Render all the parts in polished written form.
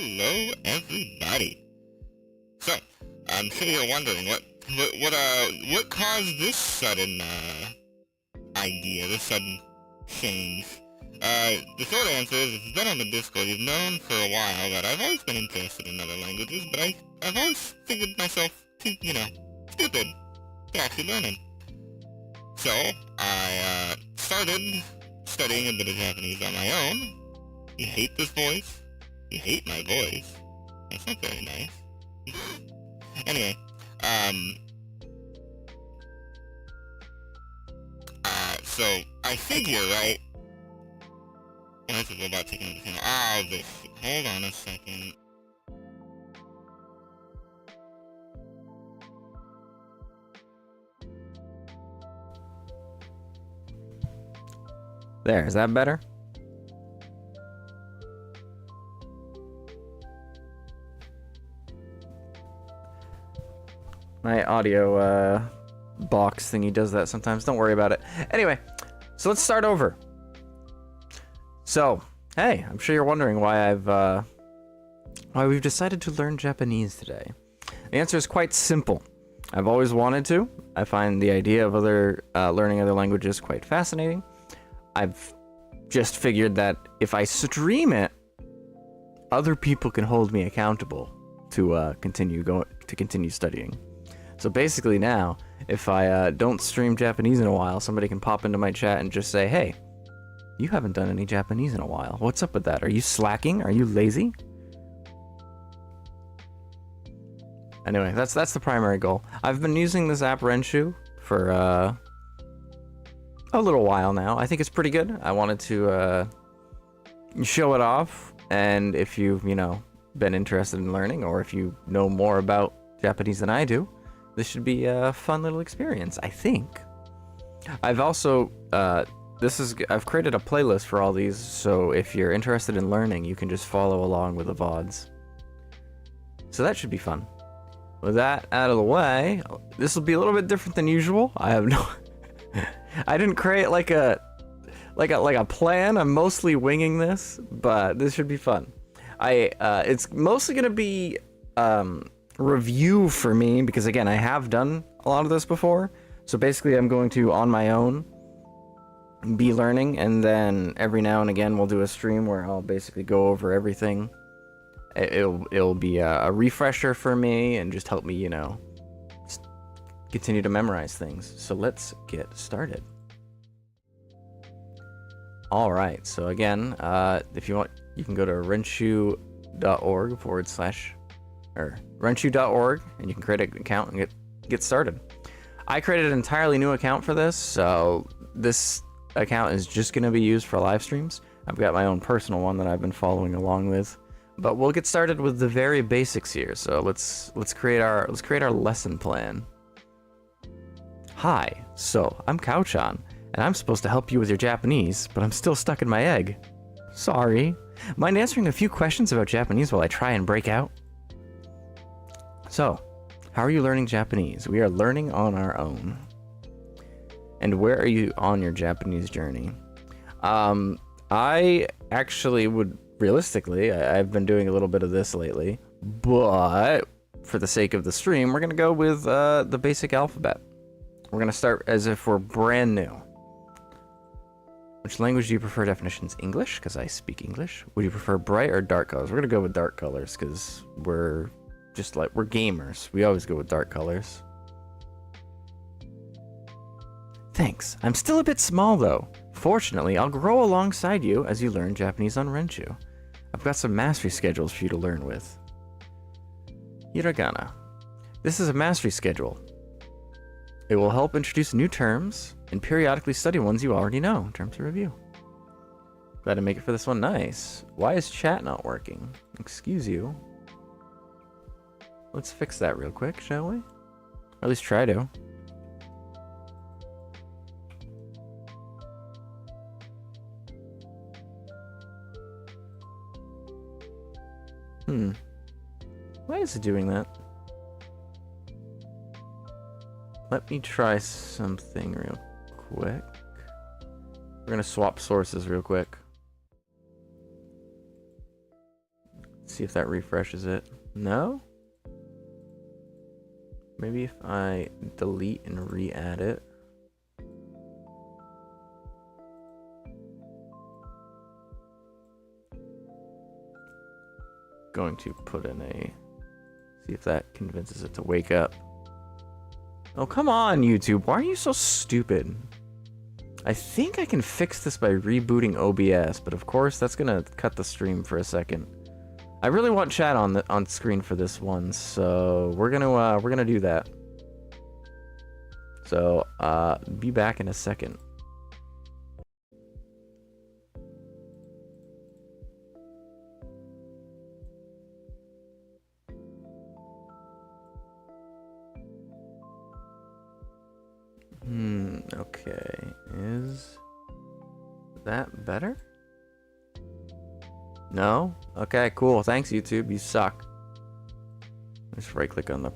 Hello, everybody. So, I'm sure you're wondering what caused this sudden, idea, this sudden change. The short answer is, if you've been on the Discord, you've known for a while that I've always been interested in other languages, but I've always figured myself too, stupid to actually learn it. So, I, started studying a bit of Japanese on my own. You hate this voice? You hate my voice? That's not very nice. Anyway, so I figure, right? Oh, that's a robot taking over the channel. Oh, this. Hold on a second. There, is that better? My audio box thingy does that sometimes. Don't worry about it. Anyway, so let's start over. So, hey, I'm sure you're wondering why why we've decided to learn Japanese today. The answer is quite simple. I've always wanted to. I find the idea of learning other languages quite fascinating. I've just figured that if I stream it, other people can hold me accountable to continue studying. So basically now, if I don't stream Japanese in a while, somebody can pop into my chat and just say, hey, you haven't done any Japanese in a while. What's up with that? Are you slacking? Are you lazy? Anyway, that's the primary goal. I've been using this app Renshuu for a little while now. I think it's pretty good. I wanted to show it off, and if you've, been interested in learning, or if you know more about Japanese than I do, this should be a fun little experience, I think. I've also, I've created a playlist for all these, so if you're interested in learning, you can just follow along with the VODs. So that should be fun. With that out of the way, this will be a little bit different than usual. I have no... I didn't create like a plan. I'm mostly winging this, but this should be fun. It's mostly gonna be review for me, because again, I have done a lot of this before. So basically I'm going to, on my own, be learning, and then every now and again we'll do a stream where I'll basically go over everything. It'll be a refresher for me and just help me, just continue to memorize things. So let's get started. Alright, so again, if you want, you can go to renshuu.org or renshuu.org, and you can create an account and get started. I created an entirely new account for this, so this account is just going to be used for live streams. I've got my own personal one that I've been following along with, but we'll get started with the very basics here. So let's create our lesson plan. Hi, so I'm Couchan, and I'm supposed to help you with your Japanese, but I'm still stuck in my egg. Sorry. Mind answering a few questions about Japanese while I try and break out? So, how are you learning Japanese? We are learning on our own. And where are you on your Japanese journey? I actually would, realistically, I've been doing a little bit of this lately, but for the sake of the stream, we're going to go with the basic alphabet. We're going to start as if we're brand new. Which language do you prefer? Definitions: English, because I speak English. Would you prefer bright or dark colors? We're going to go with dark colors, because we're gamers. We always go with dark colors. Thanks. I'm still a bit small, though. Fortunately, I'll grow alongside you as you learn Japanese on Renshuu. I've got some mastery schedules for you to learn with. Hiragana. This is a mastery schedule. It will help introduce new terms and periodically study ones you already know. Terms to review. Glad to make it for this one. Nice. Why is chat not working? Excuse you. Let's fix that real quick, shall we? Or at least try to. Why is it doing that? Let me try something real quick. We're gonna swap sources real quick. See if that refreshes it. No? Maybe if I delete and re-add it. Going to put in a... See if that convinces it to wake up. Oh, come on, YouTube. Why are you so stupid? I think I can fix this by rebooting OBS, but of course that's gonna cut the stream for a second. I really want chat on screen for this one, so we're gonna do that. So be back in a second. Okay. Is that better? No? Okay, cool. Thanks, YouTube. You suck. Just right click on the...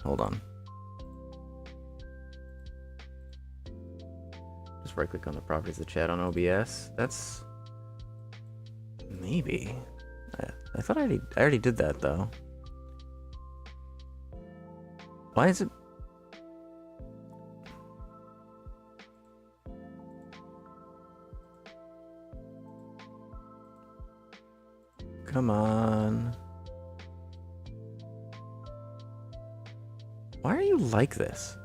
Hold on. Just right click on the properties of chat on OBS. That's... Maybe. I thought I already did that, though. Why is it... Come on. Why are you like this?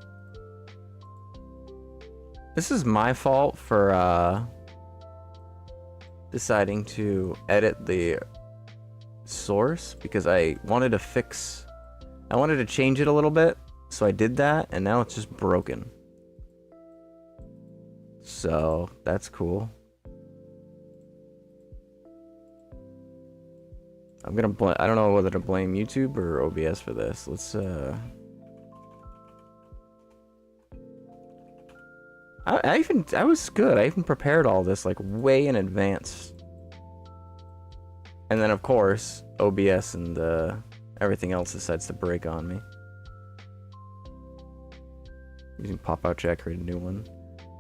This is my fault for deciding to edit the source because I wanted to change it a little bit, so I did that, and now it's just broken. So that's cool. I don't know whether to blame YouTube or OBS for this. Let's I was good. I even prepared all this like way in advance. And then of course, OBS and everything else decides to break on me. Using pop-out chat, create a new one.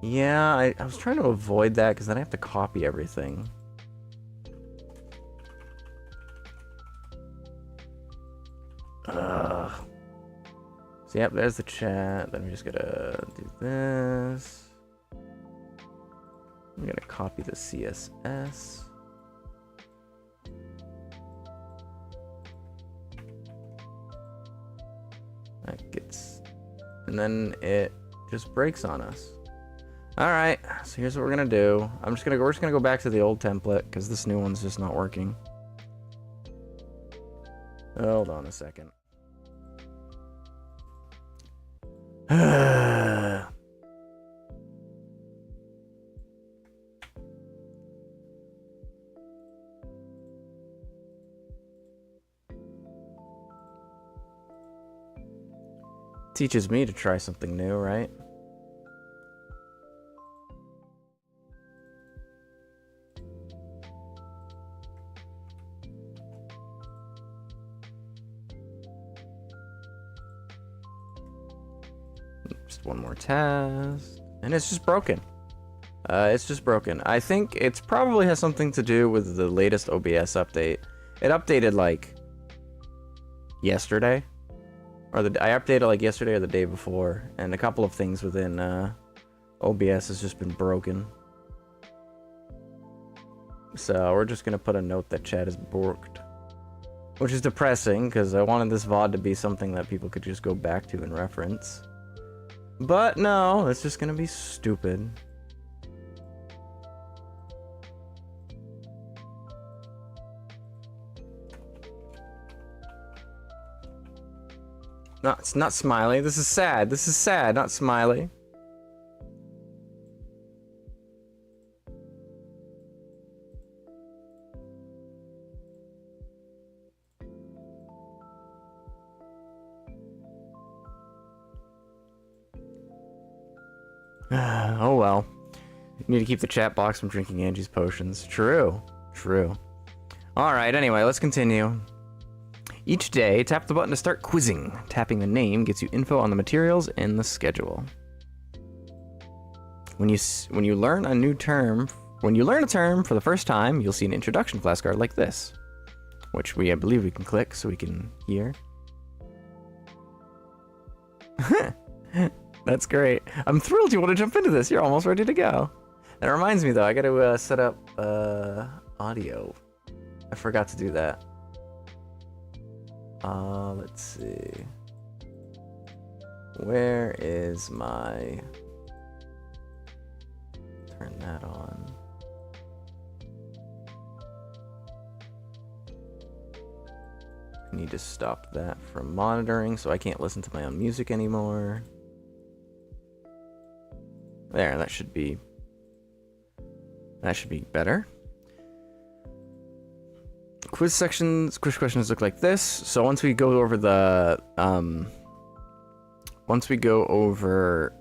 Yeah, I was trying to avoid that because then I have to copy everything. So yep, there's the chat. Then we just gotta do this. I'm gonna copy the CSS. That gets, and then it just breaks on us. All right, so here's what we're gonna do. We're just gonna go back to the old template because this new one's just not working. Hold on a second. Teaches me to try something new, right? Just one more test, and it's just broken. It's just broken. I think it's probably has something to do with the latest OBS update. It updated like yesterday, or I updated like yesterday or the day before, and a couple of things within OBS has just been broken. So we're just gonna put a note that chat is borked, which is depressing because I wanted this VOD to be something that people could just go back to and reference. But no, it's just gonna be stupid. No, it's not Smiley. This is sad. This is sad, not Smiley. Oh well. You need to keep the chat box from drinking Angie's potions. True. True. Alright, anyway, let's continue. Each day, tap the button to start quizzing. Tapping the name gets you info on the materials in the schedule. When you learn a term for the first time, you'll see an introduction flashcard like this. which I believe we can click so we can hear. That's great. I'm thrilled you want to jump into this. You're almost ready to go. That reminds me though, I gotta set up audio. I forgot to do that. Let's see. Where is my... Turn that on. I need to stop that from monitoring so I can't listen to my own music anymore. There, that should be better. Quiz questions look like this. So once we go over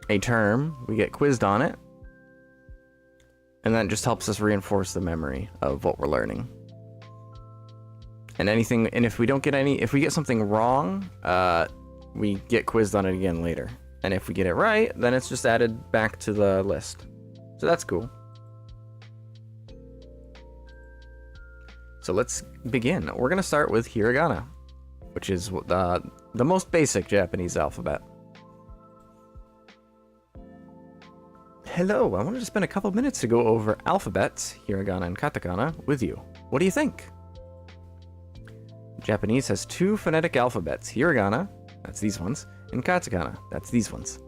a term, we get quizzed on it. And that just helps us reinforce the memory of what we're learning. And if we get something wrong, we get quizzed on it again later. And if we get it right, then it's just added back to the list. So that's cool. So let's begin. We're gonna start with Hiragana, which is the most basic Japanese alphabet. Hello, I wanted to spend a couple minutes to go over alphabets, hiragana and katakana, with you. What do you think? Japanese has two phonetic alphabets, hiragana, that's these ones, and katakana, that's these ones.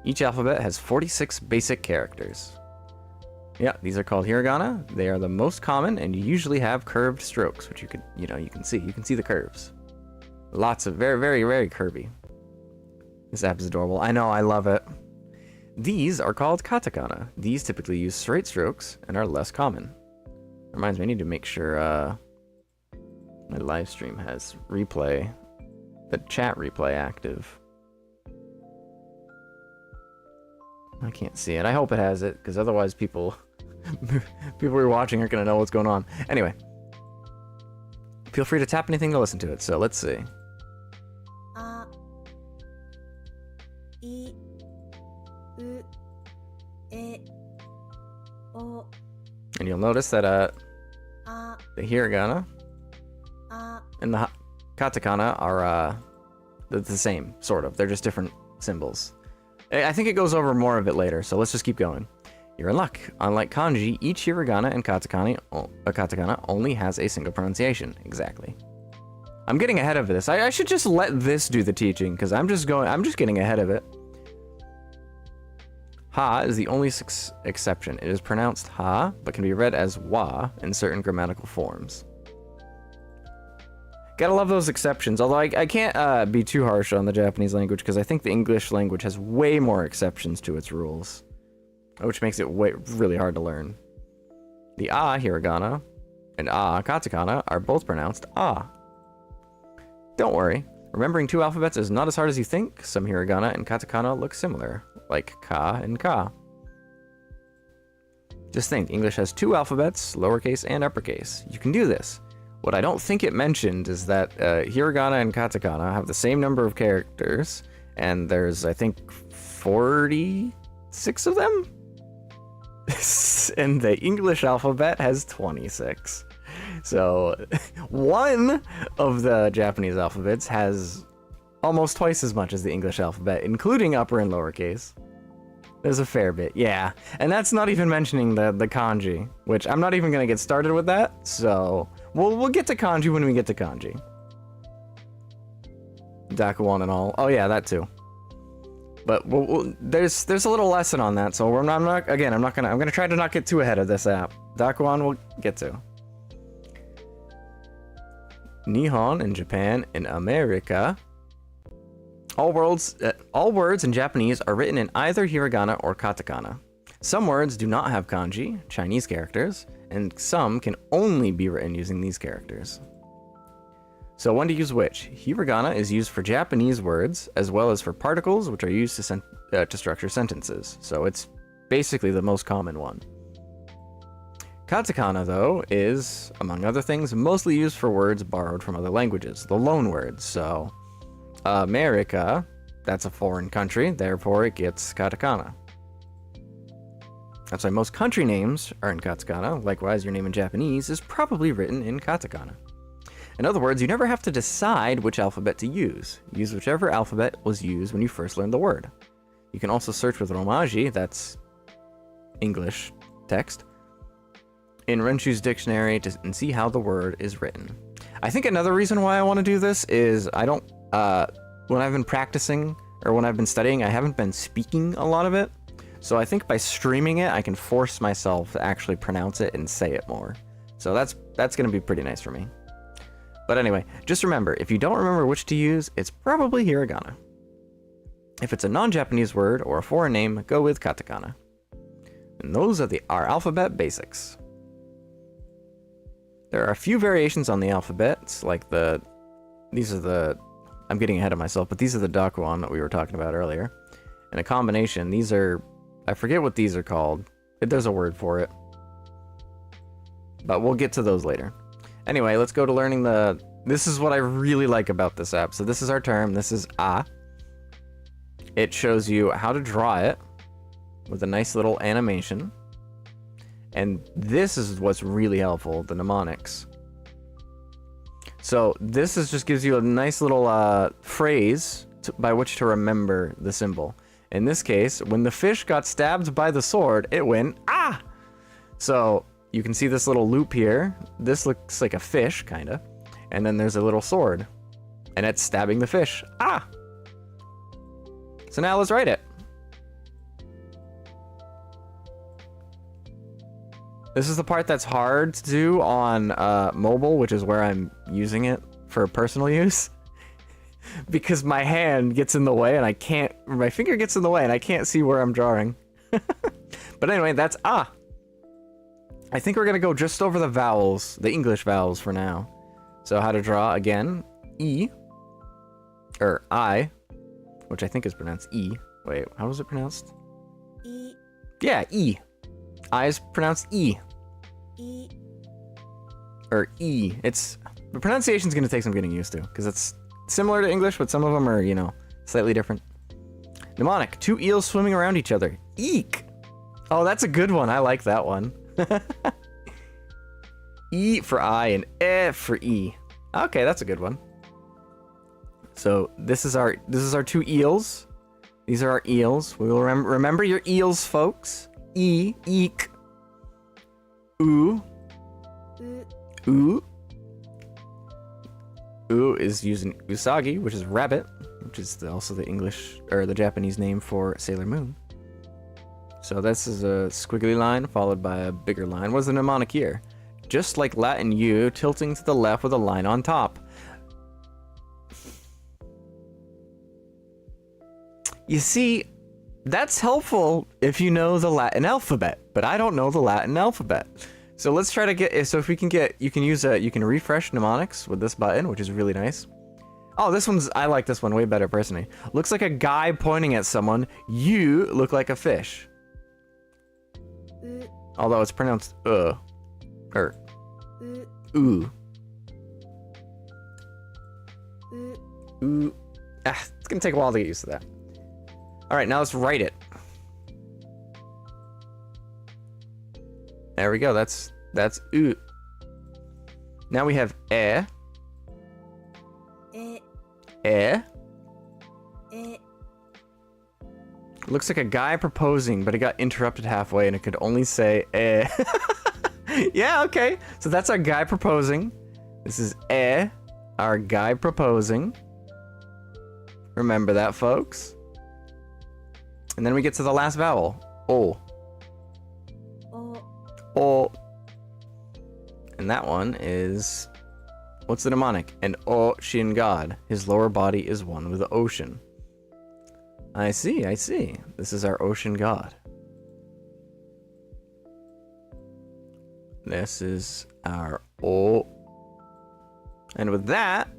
Each alphabet has 46 basic characters. Yeah, these are called hiragana. They are the most common and usually have curved strokes, which you can see. You can see the curves. Lots of very, very, very curvy. This app is adorable. I know, I love it. These are called katakana. These typically use straight strokes and are less common. Reminds me, I need to make sure my live stream has the chat replay active. I can't see it. I hope it has it, because otherwise people who are watching aren't going to know what's going on. Anyway, feel free to tap anything to listen to it. So let's see. And you'll notice that the hiragana and the katakana are the same, sort of. They're just different symbols. I think it goes over more of it later, so let's just keep going. You're in luck. Unlike kanji, each hiragana and katakana only has a single pronunciation. Exactly. I'm getting ahead of this. I should just let this do the teaching, because I'm just getting ahead of it. Ha is the only exception. It is pronounced ha, but can be read as wa in certain grammatical forms. Gotta love those exceptions, although I can't be too harsh on the Japanese language, because I think the English language has way more exceptions to its rules, which makes it really hard to learn. The a hiragana and a katakana are both pronounced ah. Don't worry, remembering two alphabets is not as hard as you think. Some hiragana and katakana look similar, like ka and ka. Just think, English has two alphabets, lowercase and uppercase. You can do this. What I don't think it mentioned is that hiragana and katakana have the same number of characters, and there's, I think, 46 of them? And the English alphabet has 26. So, one of the Japanese alphabets has almost twice as much as the English alphabet, including upper and lowercase. There's a fair bit, yeah. And that's not even mentioning the kanji, which I'm not even going to get started with that, so we'll get to kanji when we get to kanji. Dakuon and all. Oh yeah, that too. But there's a little lesson on that, so I'm gonna try to not get too ahead of this app. Dakuon we'll get to. Nihon in Japan and America. All words in Japanese are written in either hiragana or katakana. Some words do not have kanji, Chinese characters, and some can only be written using these characters. So when to use which? Hiragana is used for Japanese words, as well as for particles, which are used to structure sentences. So it's basically the most common one. Katakana, though, is, among other things, mostly used for words borrowed from other languages, the loan words. So America, that's a foreign country, therefore it gets katakana. That's why most country names are in katakana. Likewise, your name in Japanese is probably written in katakana. In other words, you never have to decide which alphabet to use. Use whichever alphabet was used when you first learned the word. You can also search with Romaji, that's English text, in Renshuu's dictionary and see how the word is written. I think another reason why I want to do this is I don't, when I've been practicing or when I've been studying, I haven't been speaking a lot of it. So I think by streaming it, I can force myself to actually pronounce it and say it more. So that's going to be pretty nice for me. But anyway, just remember, if you don't remember which to use, it's probably hiragana. If it's a non-Japanese word or a foreign name, go with katakana. And those are our alphabet basics. There are a few variations on the alphabets, like I'm getting ahead of myself, but these are the dakuon that we were talking about earlier. And a combination, I forget what these are called. There's a word for it. But we'll get to those later. Anyway, let's go to learning this is what I really like about this app. So this is our term, this is a. It shows you how to draw it with a nice little animation. And this is what's really helpful, the mnemonics. So this just gives you a nice little phrase by which to remember the symbol. In this case, when the fish got stabbed by the sword, it went, ah! So you can see this little loop here. This looks like a fish, kinda. And then there's a little sword. And it's stabbing the fish. Ah! So now let's write it. This is the part that's hard to do on mobile, which is where I'm using it for personal use. Because my hand gets in the way and my finger gets in the way and I can't see where I'm drawing. But anyway, that's ah. I think we're gonna go just over the vowels, the English vowels for now. So how to draw again, E, or I, which I think is pronounced E. Wait, how was it pronounced? E. Yeah, E. I is pronounced E. E. Or E. The pronunciation's gonna take some getting used to, because it's similar to English, but some of them are, slightly different. Mnemonic, 2 eels swimming around each other. Eek! Oh, that's a good one. I like that one. E for I and E for E. Okay, that's a good one. So this is our 2 eels. These are our eels. We will remember your eels, folks. E, eek. Oo. Oo. Oo is using usagi, which is rabbit, which is also the English or the Japanese name for Sailor Moon. So this is a squiggly line followed by a bigger line. What's the mnemonic here? Just like Latin U, tilting to the left with a line on top. You see, that's helpful if you know the Latin alphabet, but I don't know the Latin alphabet. So let's try to you can refresh mnemonics with this button, which is really nice. Oh, I like this one way better personally. Looks like a guy pointing at someone. You look like a fish. Although it's pronounced or ooh. Ooh. It's gonna take a while to get used to that. Alright, now let's write it. There we go, that's oo. Now we have E. Looks like a guy proposing, but it got interrupted halfway and it could only say eh. Yeah, okay. So that's our guy proposing. This is our guy proposing. Remember that, folks. And then we get to the last vowel. O. O. And that one is... What's the mnemonic? An ocean god. His lower body is one with the ocean. I see. This is our ocean god. This is our O. And with that...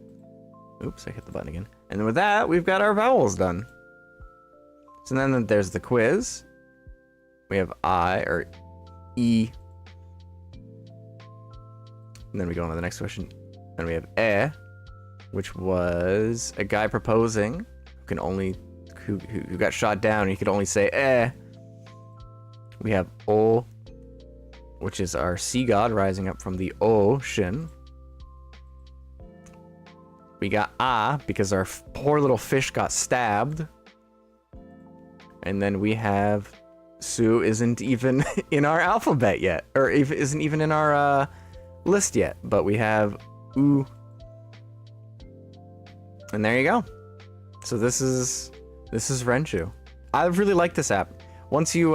Oops, I hit the button again. And with that, we've got our vowels done. So then there's the quiz. We have I, or E. And then we go on to the next question. And we have which was a guy proposing who got shot down and he could only say We have O, which is our sea god rising up from the ocean. We got A, because our poor little fish got stabbed. And then we have Su isn't even in our alphabet yet. Or isn't even in our list yet. But we have U. And there you go. So this is Renshuu. I really like this app. Once you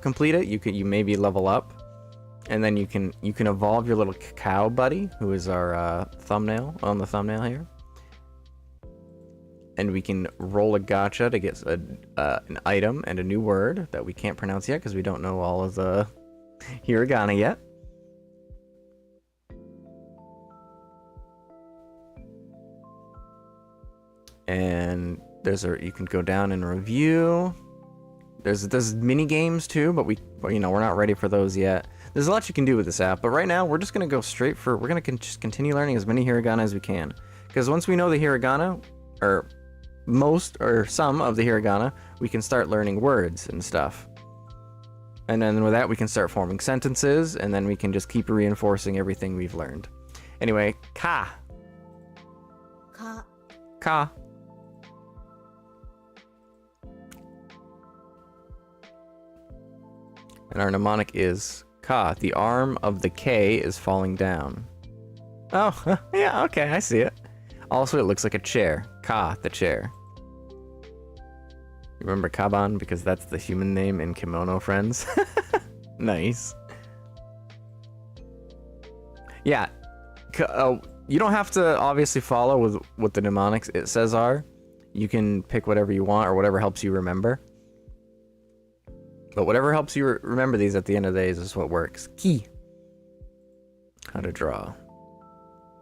complete it, you maybe level up. And then you can evolve your little cow buddy, who is our thumbnail on the thumbnail here. And we can roll a gacha to get an item and a new word that we can't pronounce yet because we don't know all of the hiragana yet. And you can go down and review. There's mini games too, but we're not ready for those yet. There's a lot you can do with this app, but right now we're just gonna go straight for we're gonna just continue learning as many hiragana as we can, because once we know the hiragana, or most or some of the hiragana, we can start learning words and stuff. And then with that, we can start forming sentences, and then we can just keep reinforcing everything we've learned. Anyway, ka. Ka. Ka. And our mnemonic is Ka. The arm of the K is falling down. Oh, yeah, okay, I see it. Also, it looks like a chair. Ka, the chair. Remember Kaban? Because that's the human name in Kimono Friends. Nice. Yeah. You don't have to obviously follow with what the mnemonics it says are. You can pick whatever you want or whatever helps you remember. But whatever helps you remember these at the end of the day is what works. Ki. How to draw.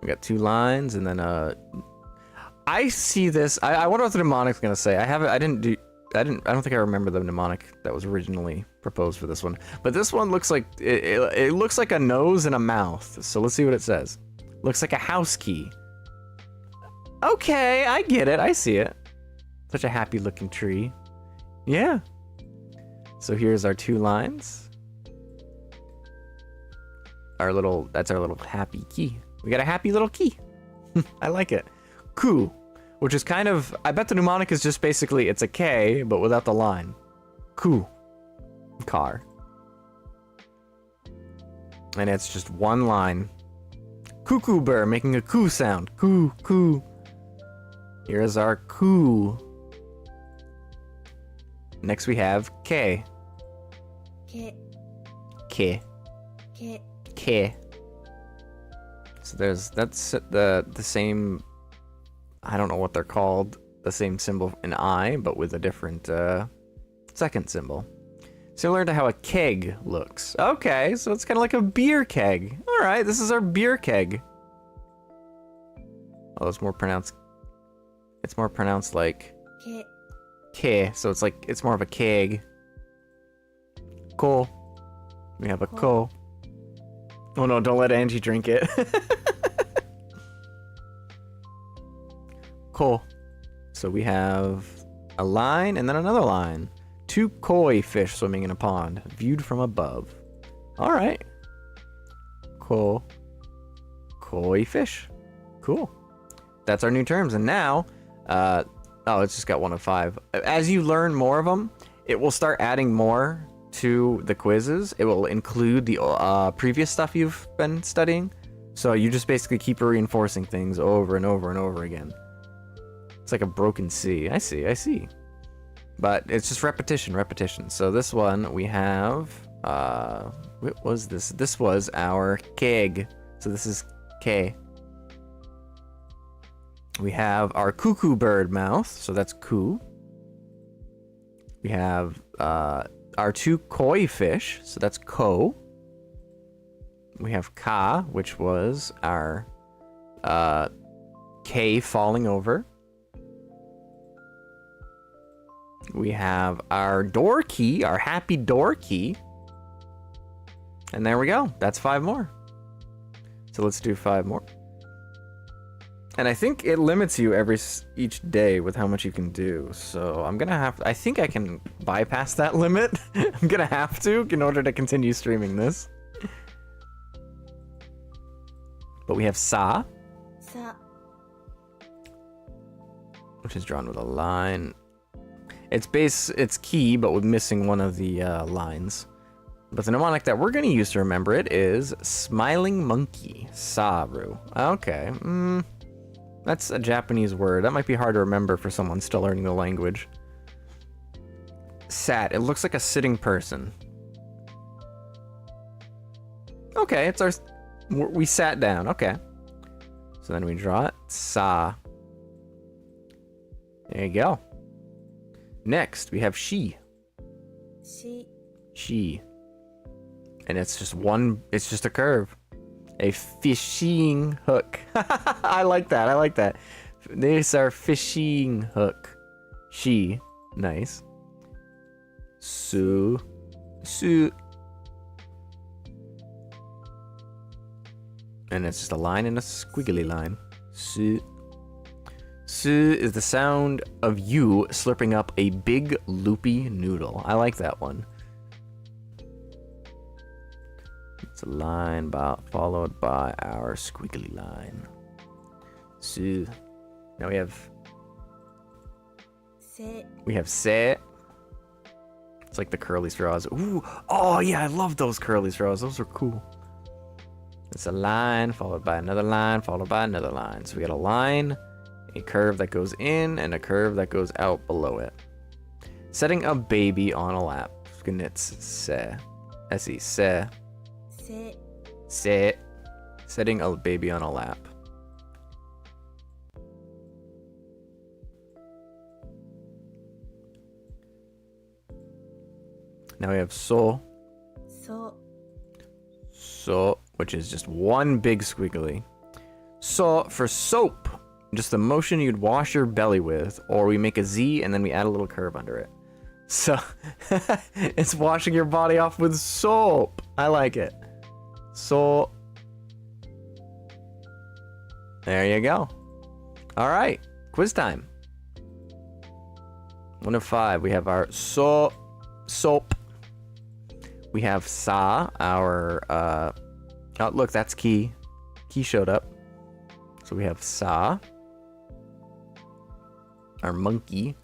We got 2 lines, and then I see this. I wonder what the mnemonic's gonna say. I don't think I remember the mnemonic that was originally proposed for this one. But this one looks like it looks like a nose and a mouth. So let's see what it says. Looks like a house key. Okay, I get it. I see it. Such a happy looking tree. Yeah. So here's our 2 lines. That's our little happy key. We got a happy little key. I like it. Ku, which is kind of, I bet the mnemonic is just basically, it's a K, but without the line. Ku. Car. And it's just 1 line. Cuckoo bird making a coo sound. Coo, coo. Here's our ku. Next we have K. Ke. K. Ke. K. So that's the same, I don't know what they're called, the same symbol in I, but with a different second symbol. Similar to how a keg looks. Okay, so it's kind of like a beer keg. All right, this is our beer keg. Oh, it's more pronounced like Ke. K, so it's more of a keg. Ko. We have a ko. Oh no, don't let Angie drink it. Ko. So we have a line and then another line. 2 koi fish swimming in a pond, viewed from above. All right. Ko. Koi fish. Cool. That's our new terms. And now, oh, it's just got 1 of 5. As you learn more of them, it will start adding more to the quizzes. It will include the previous stuff you've been studying. So you just basically keep reinforcing things over and over and over again. It's like a broken C. I see. But it's just repetition. So this one we have, what was this? This was our keg. So this is K. We have our cuckoo bird mouth, so that's ku. We have our 2 koi fish, so that's ko. We have ka, which was our K falling over. We have our door key, our happy door key. And there we go. That's 5 more. So let's do 5 more. And I think it limits you each day with how much you can do. So I'm gonna have I think I can bypass that limit. I'm gonna have to in order to continue streaming this. But we have Sa, Sa. which is drawn with a line. It's key, but with missing one of the lines. But the mnemonic that we're gonna use to remember it is Smiling Monkey, Saru. Okay, that's a Japanese word. That might be hard to remember for someone still learning the language. Sat, it looks like a sitting person. Okay, it's our, we sat down, okay. So then we draw it, Sa. There you go. Next, we have she. She. And it's just a curve. A fishing hook. I like that. These are fishing hook. She. Nice. Su. And it's just a line and a squiggly line. Su. Su is the sound of you slurping up a big loopy noodle. I like that one. It's a line followed by our squiggly line. Su. Now we have se. It's like the curly straws. Ooh. Oh yeah, I love those curly straws. Those are cool. It's a line followed by another line followed by another line. So we got a line, a curve that goes in, and a curve that goes out below it. Setting a baby on a lap. It's se. S-E, se. Se. Setting a baby on a lap. Now we have so. So, which is just one big squiggly. So, for soap, just the motion you'd wash your belly with, or we make a Z and then we add a little curve under it. So, it's washing your body off with soap. I like it. So, there you go. All right, quiz time. 1 of 5. We have our soap. We have Sa, our, oh, look, that's Key. Key showed up. So we have Sa, our monkey.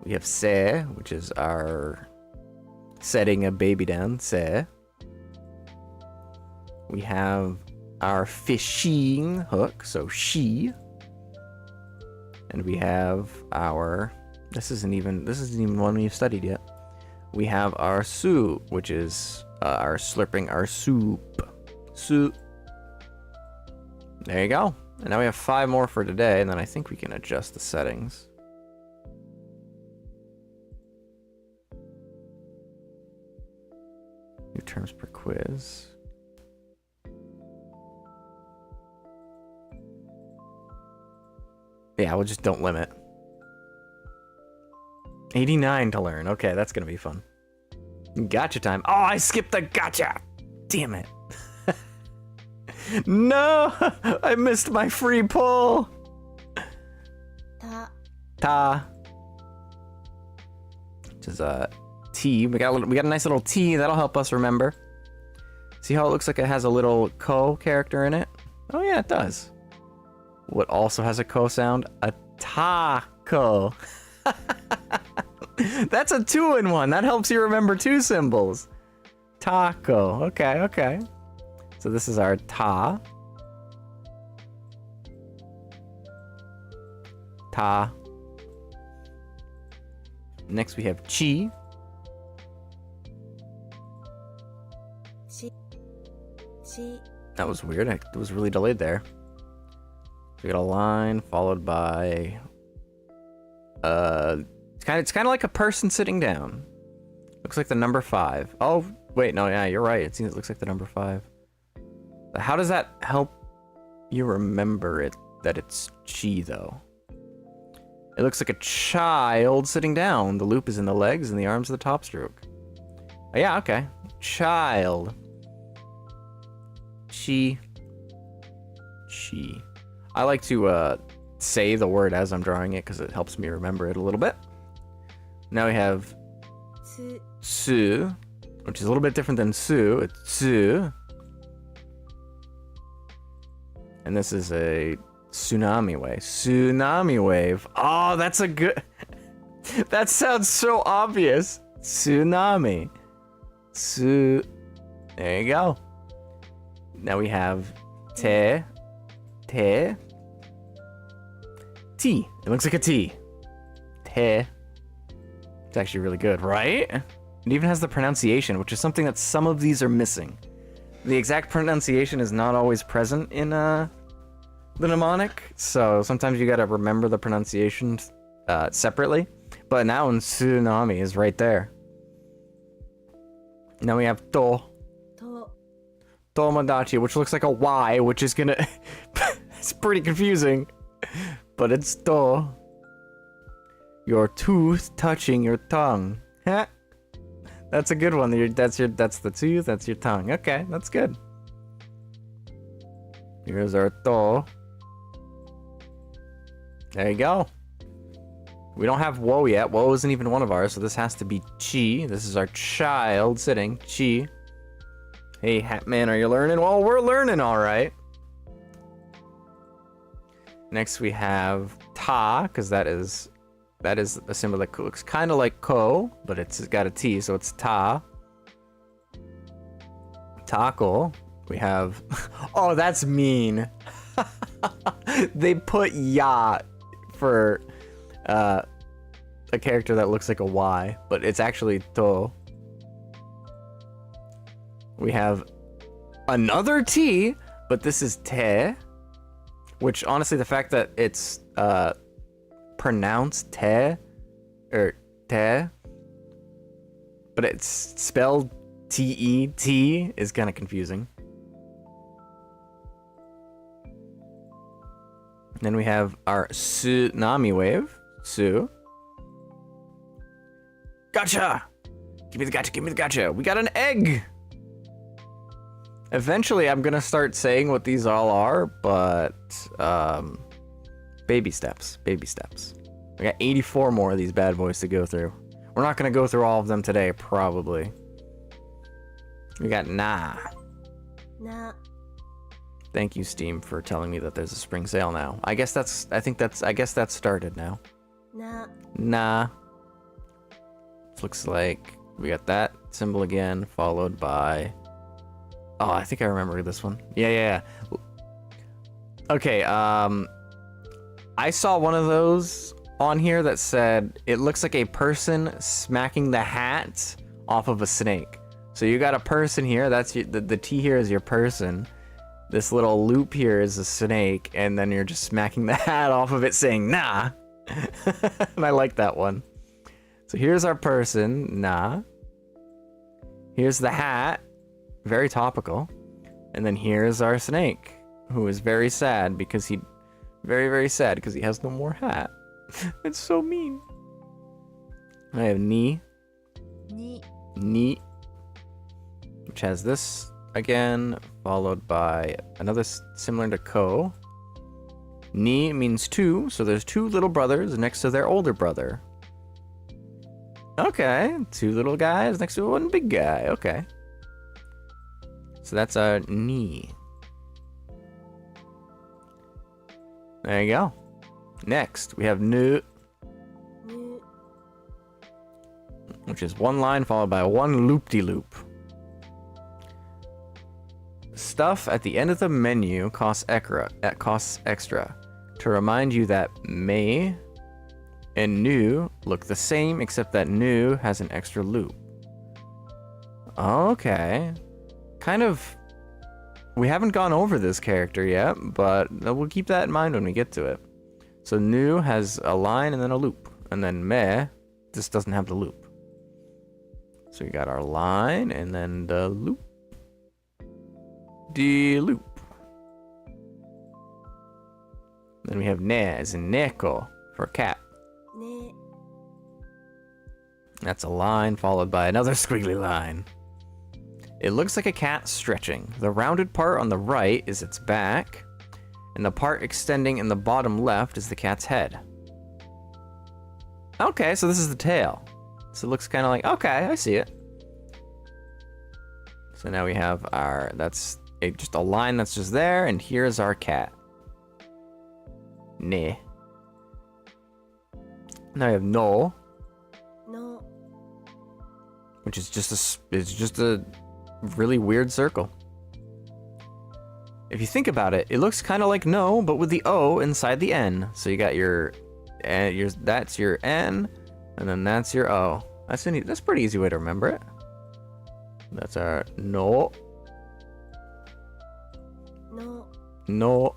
We have Se, which is our setting a baby down, Se. We have our fishing hook, so she. And we have our, this isn't even one we've studied yet. We have our su, which is our slurping our soup. Soup. There you go. And now we have 5 more for today, and then I think we can adjust the settings. New terms per quiz. Yeah, we'll just don't limit. 89 to learn. Okay, that's gonna be fun. Gotcha time. Oh, I skipped the gotcha! Damn it. No! I missed my free pull! Ta. Which is a T. We got a nice little T. That'll help us remember. See how it looks like it has a little ko character in it? Oh yeah, it does. What also has a ko sound? A taco. That's a 2-in-1. That helps you remember 2 symbols. Taco. Okay. So this is our ta. Ta. Next we have chi. That was weird. It was really delayed there. We got a line followed by it's kind of like a person sitting down. Looks like the number 5. Oh, wait, no, yeah, you're right. It looks like the number 5. But how does that help you remember it that it's chi though? It looks like a child sitting down. The loop is in the legs and the arms of the top stroke. Oh, yeah, okay. Child. Chi. I like to say the word as I'm drawing it because it helps me remember it a little bit. Now we have つ su, which is a little bit different than su. It's su. And this is a tsunami wave. Tsunami wave. Oh, that's a good... That sounds so obvious. Tsunami. There you go. Now we have te. T. It looks like a T. Te. It's actually really good, right? It even has the pronunciation, which is something that some of these are missing. The exact pronunciation is not always present in the mnemonic, so sometimes you gotta remember the pronunciation separately. But now in tsunami is right there. Now we have to. と Tomodachi, which looks like a Y, which is gonna... It's pretty confusing. But it's to. Your tooth touching your tongue. Heh. That's a good one. That's the tooth, that's your tongue. Okay, that's good. Here's our to. There you go. We don't have wo yet. Wo isn't even one of ours, so this has to be chi. This is our child sitting. Chi. Hey, Hatman, are you learning? Well, we're learning, all right. Next we have ta, because that is a symbol that looks kind of like ko, but it's got a T, so it's ta. Taco. We have... Oh, that's mean. They put ya for a character that looks like a Y, but it's actually to. We have another T, but this is te, which honestly, the fact that it's pronounced te, or te, but it's spelled T-E-T is kind of confusing. Then we have our tsunami wave. Su. Gotcha! Give me the gotcha, give me the gotcha. We got an egg! Eventually, I'm gonna start saying what these all are, but, baby steps, baby steps. I got 84 more of these bad boys to go through. We're not gonna go through all of them today, probably. We got na. な Thank you, Steam, for telling me that there's a spring sale now. I guess that's started now. な Nah. Looks like we got that symbol again, followed by... Oh, I think I remember this one. Yeah. Okay, I saw one of those on here that said, it looks like a person smacking the hat off of a snake. So you got a person here, that's the T here is your person. This little loop here is a snake, and then you're just smacking the hat off of it saying, nah. And I like that one. So here's our person, nah. Here's the hat, very topical. And then here's our snake, who is very sad because he... Very, very sad because he has no more hat. It's so mean. I have ni. に Ni. Which has this again, followed by another similar to ko. Ni means two, so there's two little brothers next to their older brother. Okay, two little guys next to one big guy. Okay. So that's our ni. There you go. Next, we have nu, ぬ which is one line followed by one loop-de-loop. Stuff at the end of the menu costs extra to remind you that may and new look the same, except that new has an extra loop. Okay. Kind of... We haven't gone over this character yet, but we'll keep that in mind when we get to it. So new has a line and then a loop. And then me just doesn't have the loop. So we got our line and then the loop. The loop. Then we have ne as in neko for cat. ね That's a line followed by another squiggly line. It looks like a cat stretching. The rounded part on the right is its back, And the part extending in the bottom left is the cat's head. Okay, so this is the tail. So it looks kind of like, okay, I see it. So now we have our, just a line that's just there, and here's our cat. Ne. Now we have no, no, which is just a really weird circle. If you think about it, it looks kind of like no, but with the O inside the N. So you got that's your N, and then that's your O. That's a pretty easy way to remember it. That's our no. no, No.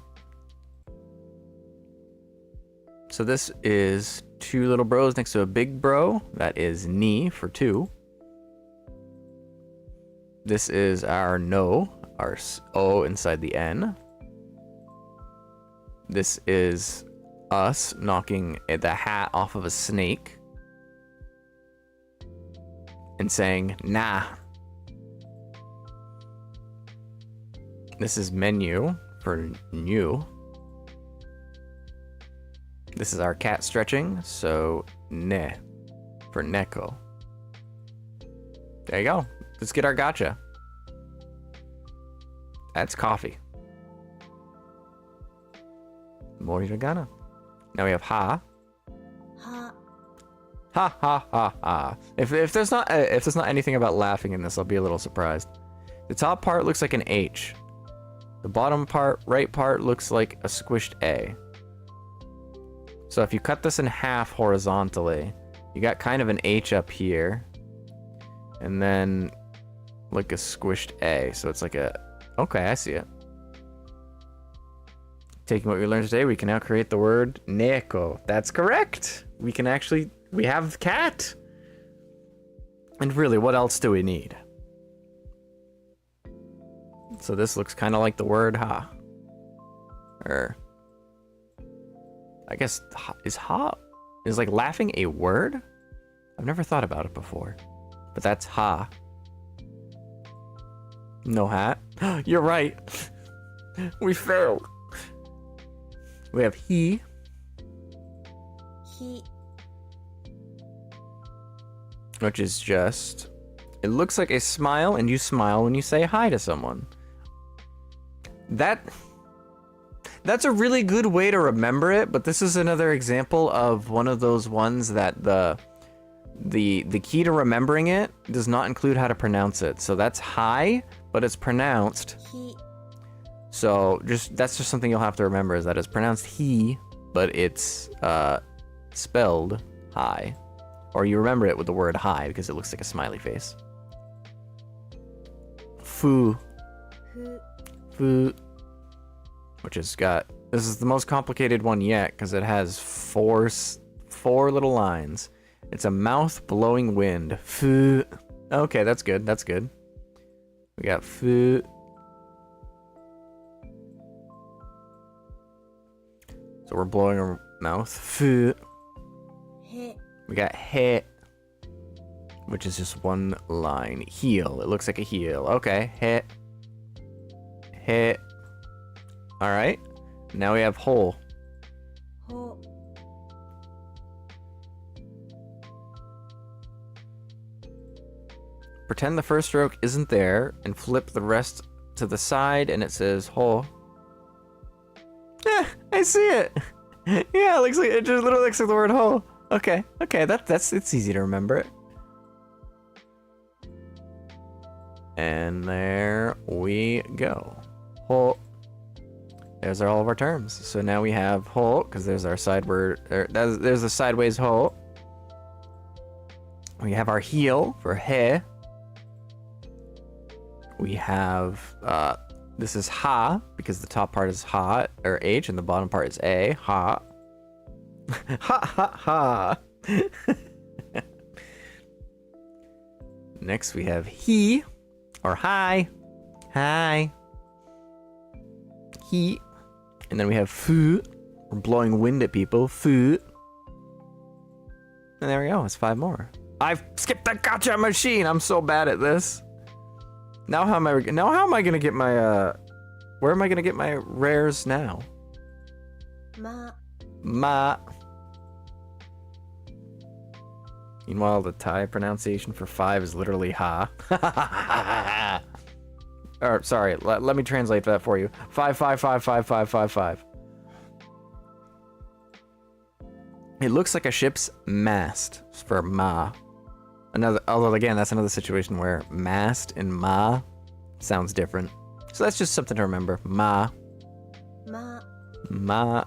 So this is two little bros next to a big bro. That is ni for two. This is our no, our O inside the N. This is us knocking the hat off of a snake and saying nah. This is menu for new. This is our cat stretching, so ne for neko. There you go. Let's get our gotcha. That's coffee. More hiragana. Now we have ha. ha, Ha ha ha ha. If there's not anything about laughing in this, I'll be a little surprised. The top part looks like an H. The bottom part, right part, looks like a squished A. So if you cut this in half horizontally, you got kind of an H up here, and then like a squished A. So it's like a, okay, I see it. Taking what we learned today, we can now create the word neko. That's correct. We have cat. And really, what else do we need? So this looks kind of like the word ha. Or, I guess, is like laughing a word? I've never thought about it before. But that's ha. No hat. You're right. We failed. We have he. he, Which is just, it looks like a smile, and you smile when you say hi to someone. That's a really good way to remember it, but this is another example of one of those ones that the key to remembering it does not include how to pronounce it. So that's hi, but it's pronounced. he, So that's just something you'll have to remember, is that it's pronounced he, but it's spelled hi. Or you remember it with the word hi because it looks like a smiley face. Fu. fu, Fu. Which has got, this is the most complicated one yet because it has four little lines. It's a mouth blowing wind. Fu. Okay, that's good. That's good. We got fu. So we're blowing our mouth. Fu. he, We got he, which is just one line. Heel. It looks like a heel. Okay. He. He. All right. Now we have hole. ho, Pretend the first stroke isn't there and flip the rest to the side and it says ho. Yeah, I see it. Yeah, it looks like it just literally looks like the word ho. Okay, it's easy to remember it. And there we go. Ho. There's all of our terms. So now we have ho, because there's our side word. There's a sideways ho. We have our heel for he. We have this is ha, because the top part is ha or H and the bottom part is A. Ha. Ha ha ha. Next we have he or hi. Hi. He. And then we have fu. We're blowing wind at people. Fu. And there we go. It's 5 more. I've skipped the gotcha machine. I'm so bad at this. Now how am I gonna get my where am I gonna get my rares now? ま Ma. Meanwhile, the Thai pronunciation for 5 is literally ha. Or, sorry, let me translate that for you. 5, 5, 5, 5, 5, 5, 5. It looks like a ship's mast for ma. Although again, that's another situation where mast and ma sounds different. So that's just something to remember. Ma. ま Ma.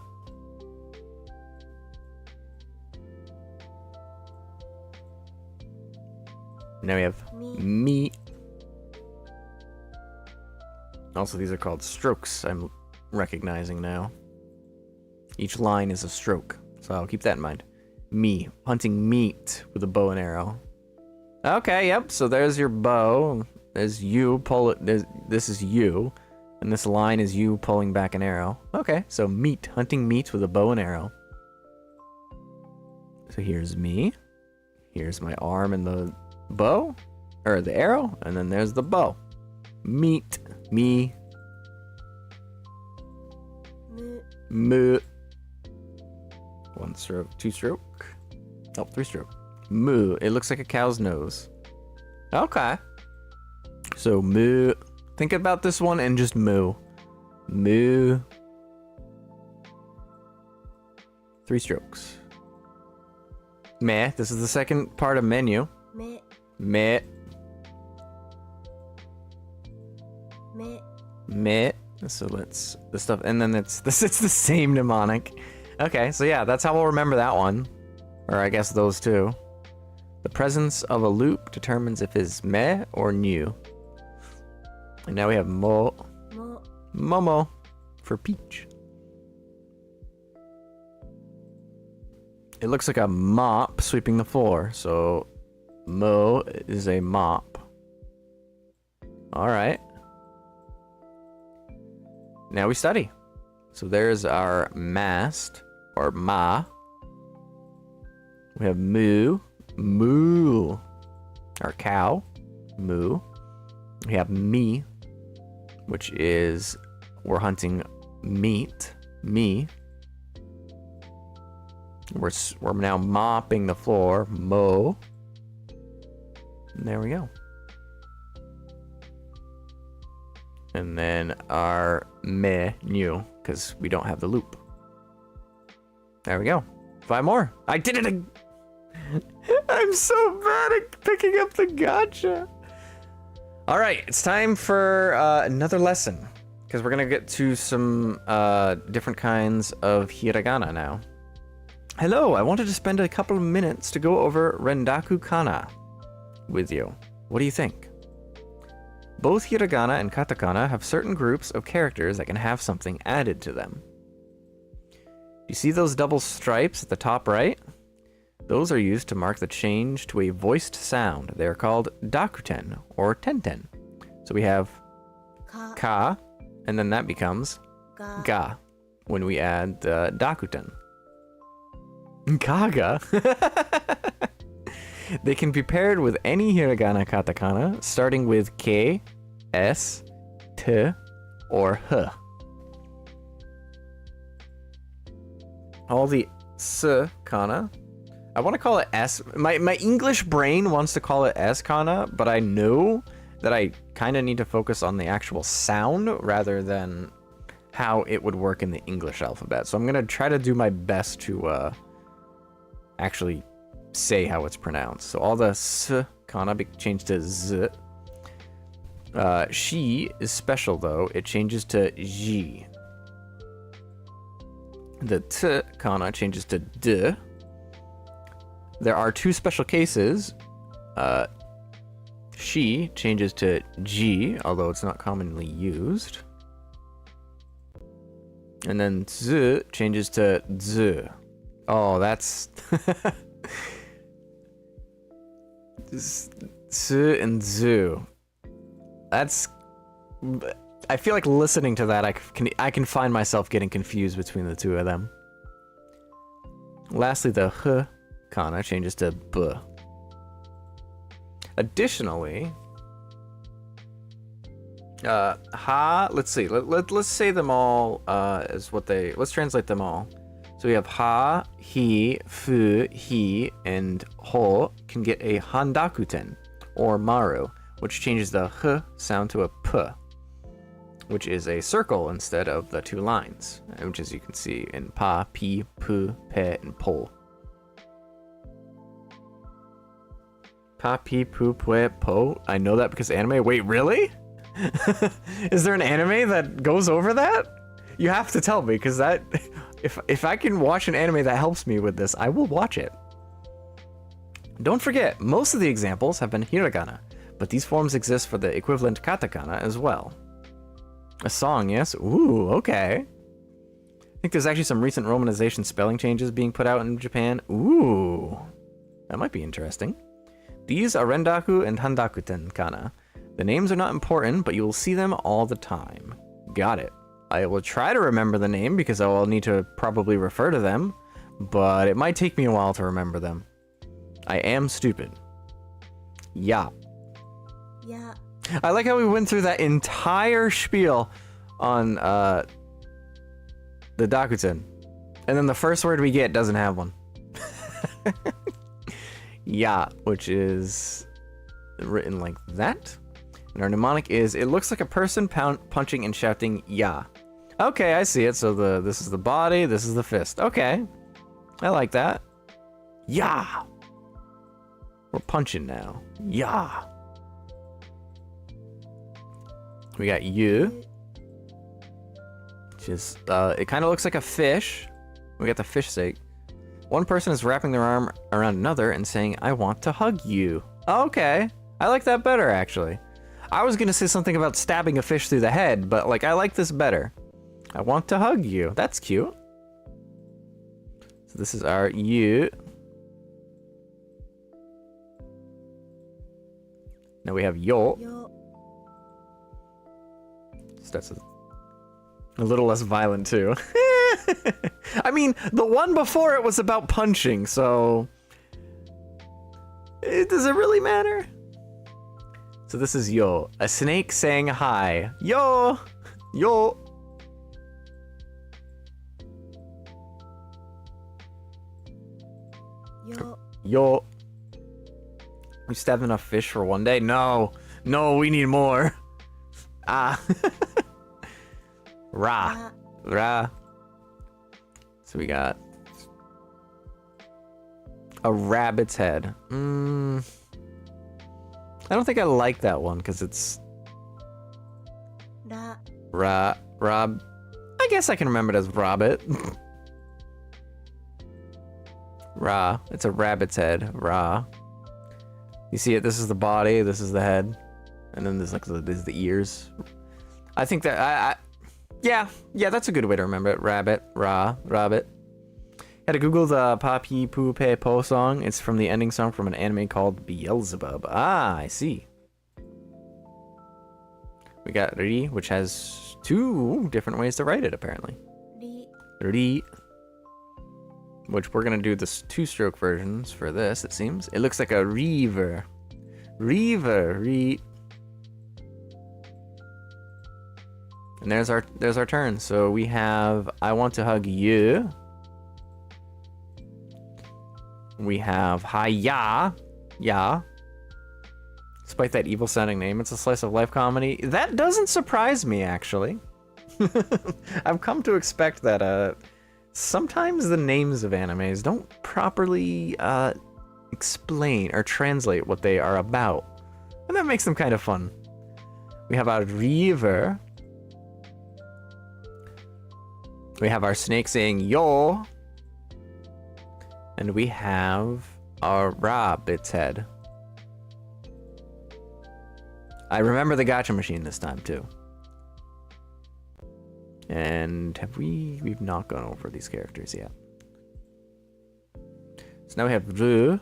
Now we have み me. Also, these are called strokes, I'm recognizing now. Each line is a stroke, so I'll keep that in mind. Me, hunting meat with a bow and arrow. Okay, yep, so there's your bow. There's you, pull it. This is you. And this line is you pulling back an arrow. Okay, so meat, hunting meat with a bow and arrow. So here's me. Here's my arm and the bow, or the arrow, and then there's the bow. Meat, me, む moo. 1 stroke, 2 stroke. Oh, 3 stroke. Moo. It looks like a cow's nose. Okay. So moo. Think about this one and just moo. Moo. 3 strokes. Meh. This is the second part of menu. め Meh. め Meh. So let's the stuff, and then it's the same mnemonic. Okay, so yeah, that's how we'll remember that one, or I guess those two. The presence of a loop determines if it's meh or new. And now we have mo, も momo, for peach. It looks like a mop sweeping the floor, so mo is a mop. All right. Now we study. So there's our mast, or ma. We have moo, moo. Our cow, moo. We have me, which is we're hunting meat, me. We're now mopping the floor, mo. And there we go. And then our menu, because we don't have the loop. There we go. 5 more. I did it! I'm so bad at picking up the gotcha. All right, it's time for another lesson, because we're gonna get to some different kinds of hiragana now. Hello, I wanted to spend a couple of minutes to go over rendaku kana with you. What do you think? Both hiragana and katakana have certain groups of characters that can have something added to them. You see those double stripes at the top right? Those are used to mark the change to a voiced sound. They are called dakuten or tenten. So we have か ka, and then that becomes が ga when we add the dakuten. Kaga? They can be paired with any hiragana katakana, starting with ke, s, t, or h. All the s kana. I want to call it s. My English brain wants to call it s kana, but I know that I kind of need to focus on the actual sound rather than how it would work in the English alphabet. So I'm going to try to do my best to actually say how it's pronounced. So all the s kana be changed to z. She is special though. It changes to ji. The t kana changes to d. There are 2 special cases. She changes to ji, although it's not commonly used. And then z changes to z. Oh, that's z and zu. That's. I feel like listening to that, I can find myself getting confused between the 2 of them. Lastly, the h kana changes to b. Additionally, ha. Let's see. Let's say them all as what they. Let's translate them all. So we have ha, hi, fu, hi, and ho can get a handakuten, or maru, which changes the h sound to a p, which is a circle instead of the 2 lines, which as you can see in pa, pi, pu, pe, and po. Pa, pi, pu, pue, po. I know that because anime. Wait, really? Is there an anime that goes over that? You have to tell me, because that... If I can watch an anime that helps me with this, I will watch it. Don't forget, most of the examples have been hiragana, but these forms exist for the equivalent katakana as well. A song, yes? Ooh, okay. I think there's actually some recent romanization spelling changes being put out in Japan. Ooh, that might be interesting. These are rendaku and handakuten kana. The names are not important, but you will see them all the time. Got it. I will try to remember the name because I will need to probably refer to them, but it might take me a while to remember them. I am stupid. Yeah. Yeah. I like how we went through that entire spiel on the Dakuten, and then the first word we get doesn't have one. Yeah, which is written like that. And our mnemonic is, it looks like a person punching and shouting, yeah. Okay, I see it. So this is the body, this is the fist. Okay, I like that. Yeah. We're punching now. Yeah. We got you. Which is, it kind of looks like a fish. We got the fish sake. One person is wrapping their arm around another and saying, I want to hug you. Okay, I like that better, actually. I was gonna say something about stabbing a fish through the head, but like I like this better. I want to hug you. That's cute. So this is our you. Now we have yo. Yo. So that's a little less violent too. I mean, the one before it was about punching, so does it really matter? So this is yo, a snake saying hi. Yo, yo. Yo. Yo. We stabbed enough fish for one day? No, no, we need more. Ah. Ra, ra. So we got a rabbit's head. I don't think I like that one because it's Rob. I guess I can remember it as Robbit. Ra. It's a rabbit's head. Ra. You see it? This is the body. This is the head, and then there's the ears. I think that yeah, that's a good way to remember it. Rabbit. Ra. Rabbit. Had to Google the Pa Pi Pu Pe Po song. It's from the ending song from an anime called Beelzebub. Ah, I see. We got Ri, which has 2 different ways to write it, apparently. Ri. Which we're going to do the 2-stroke versions for this, it seems. It looks like a reaver. Reaver. Ri. And there's our turn. So we have I want to hug you. We have Hi-ya. Yeah. Despite that evil sounding name, it's a slice of life comedy. That doesn't surprise me, actually. I've come to expect that sometimes the names of animes don't properly explain or translate what they are about. And that makes them kind of fun. We have our river. We have our snake saying yo. And we have our rabbit's head. I remember the gacha machine this time too. And we've not gone over these characters yet. So now we have Ru.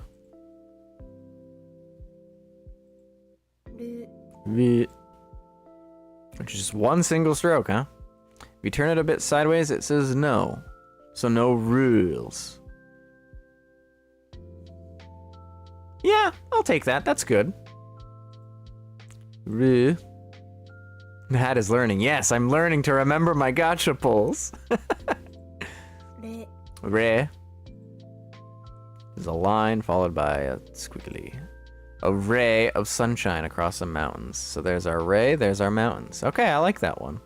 Which is just one single stroke, huh? If you turn it a bit sideways, it says no. So no rules. Yeah, I'll take that. That's good. Ru. That is learning. Yes, I'm learning to remember my gacha pulls. Re is a line followed by a squiggly. A ray of sunshine across the mountains. So there's our ray, there's our mountains. Okay, I like that one.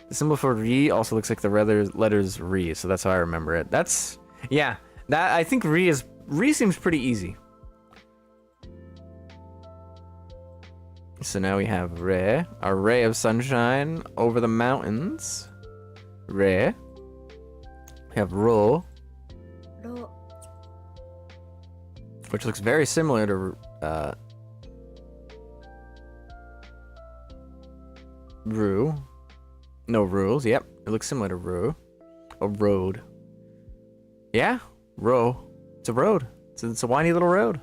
The symbol for re also looks like the letters re, so that's how I remember it. That's, yeah, that I think re seems pretty easy. So now we have ray, a ray of sunshine over the mountains. Ray. We have ro, ろ which looks very similar to Ru. No rules. Yep, it looks similar to Ru. A road. Yeah, ro. It's a road. It's a whiny little road.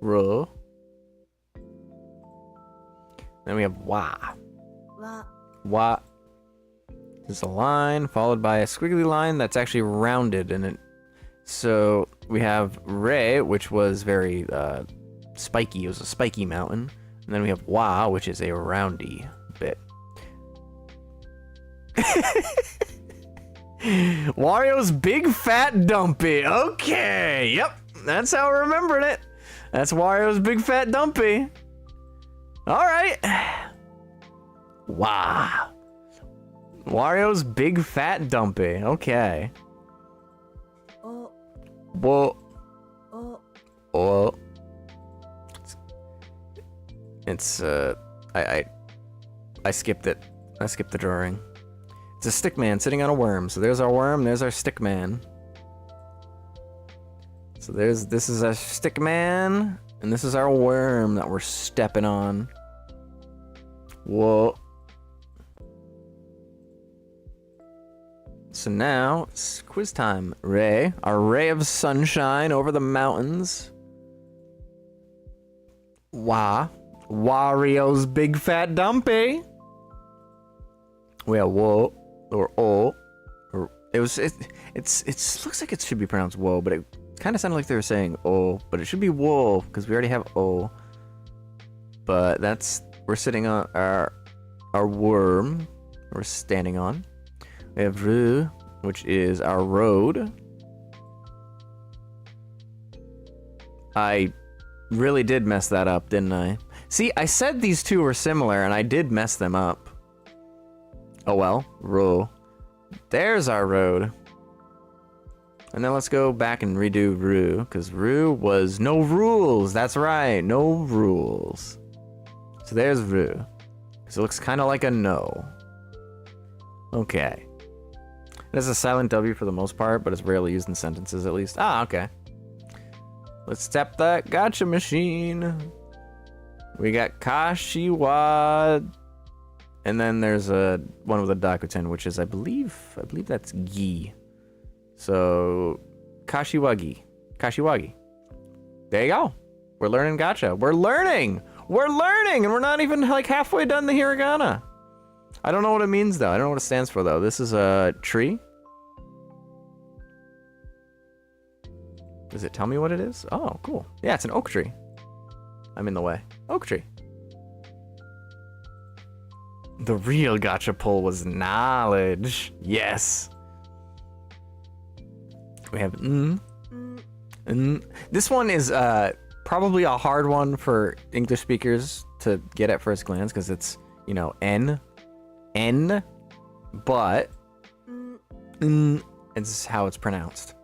Ro. Then we have wa. わ Wa. There's a line followed by a squiggly line that's actually rounded in it. So we have Re, which was very spiky. It was a spiky mountain. And then we have Wa, which is a roundy bit. Wario's big fat dumpy. Okay, yep. That's how we're remembering it. That's Wario's big fat dumpy. All right. Wow. Wario's big fat dumpy. Okay. お Whoa. お Oh. It's I skipped it. I skipped the drawing. It's a stick man sitting on a worm. So there's our worm, there's our stick man. So this is our stick man, and this is our worm that we're stepping on. Whoa. So now it's quiz time. Ray, our ray of sunshine over the mountains. Wario's big fat dumpy. Well, whoa, or oh, or it looks like it should be pronounced whoa, but it kind of sounded like they were saying oh, but it should be whoa because we already have oh. But we're sitting on our worm. We're standing on. We have Ru, which is our road. I really did mess that up, didn't I? See, I said these two were similar, and I did mess them up. Oh well, Ru. There's our road. And then let's go back and redo Ru, because Ru was no rules. That's right, no rules. So there's Ru. Because it looks kind of like a no. Okay. It has a silent W for the most part, but it's rarely used in sentences at least. Ah, okay. Let's tap that gotcha machine. We got Kashiwa. And then there's one with a Dakuten, which is, I believe that's Gi. So, Kashiwagi. Kashiwagi. There you go. We're learning gotcha. We're learning! We're learning! And we're not even like halfway done the hiragana. I don't know what it means though. I don't know what it stands for though. This is a tree. Does it tell me what it is? Oh, cool. Yeah, it's an oak tree. I'm in the way. Oak tree. The real gotcha pull was knowledge. Yes. We have This one is probably a hard one for English speakers to get at first glance because it's, you know, N, but it's how it's pronounced.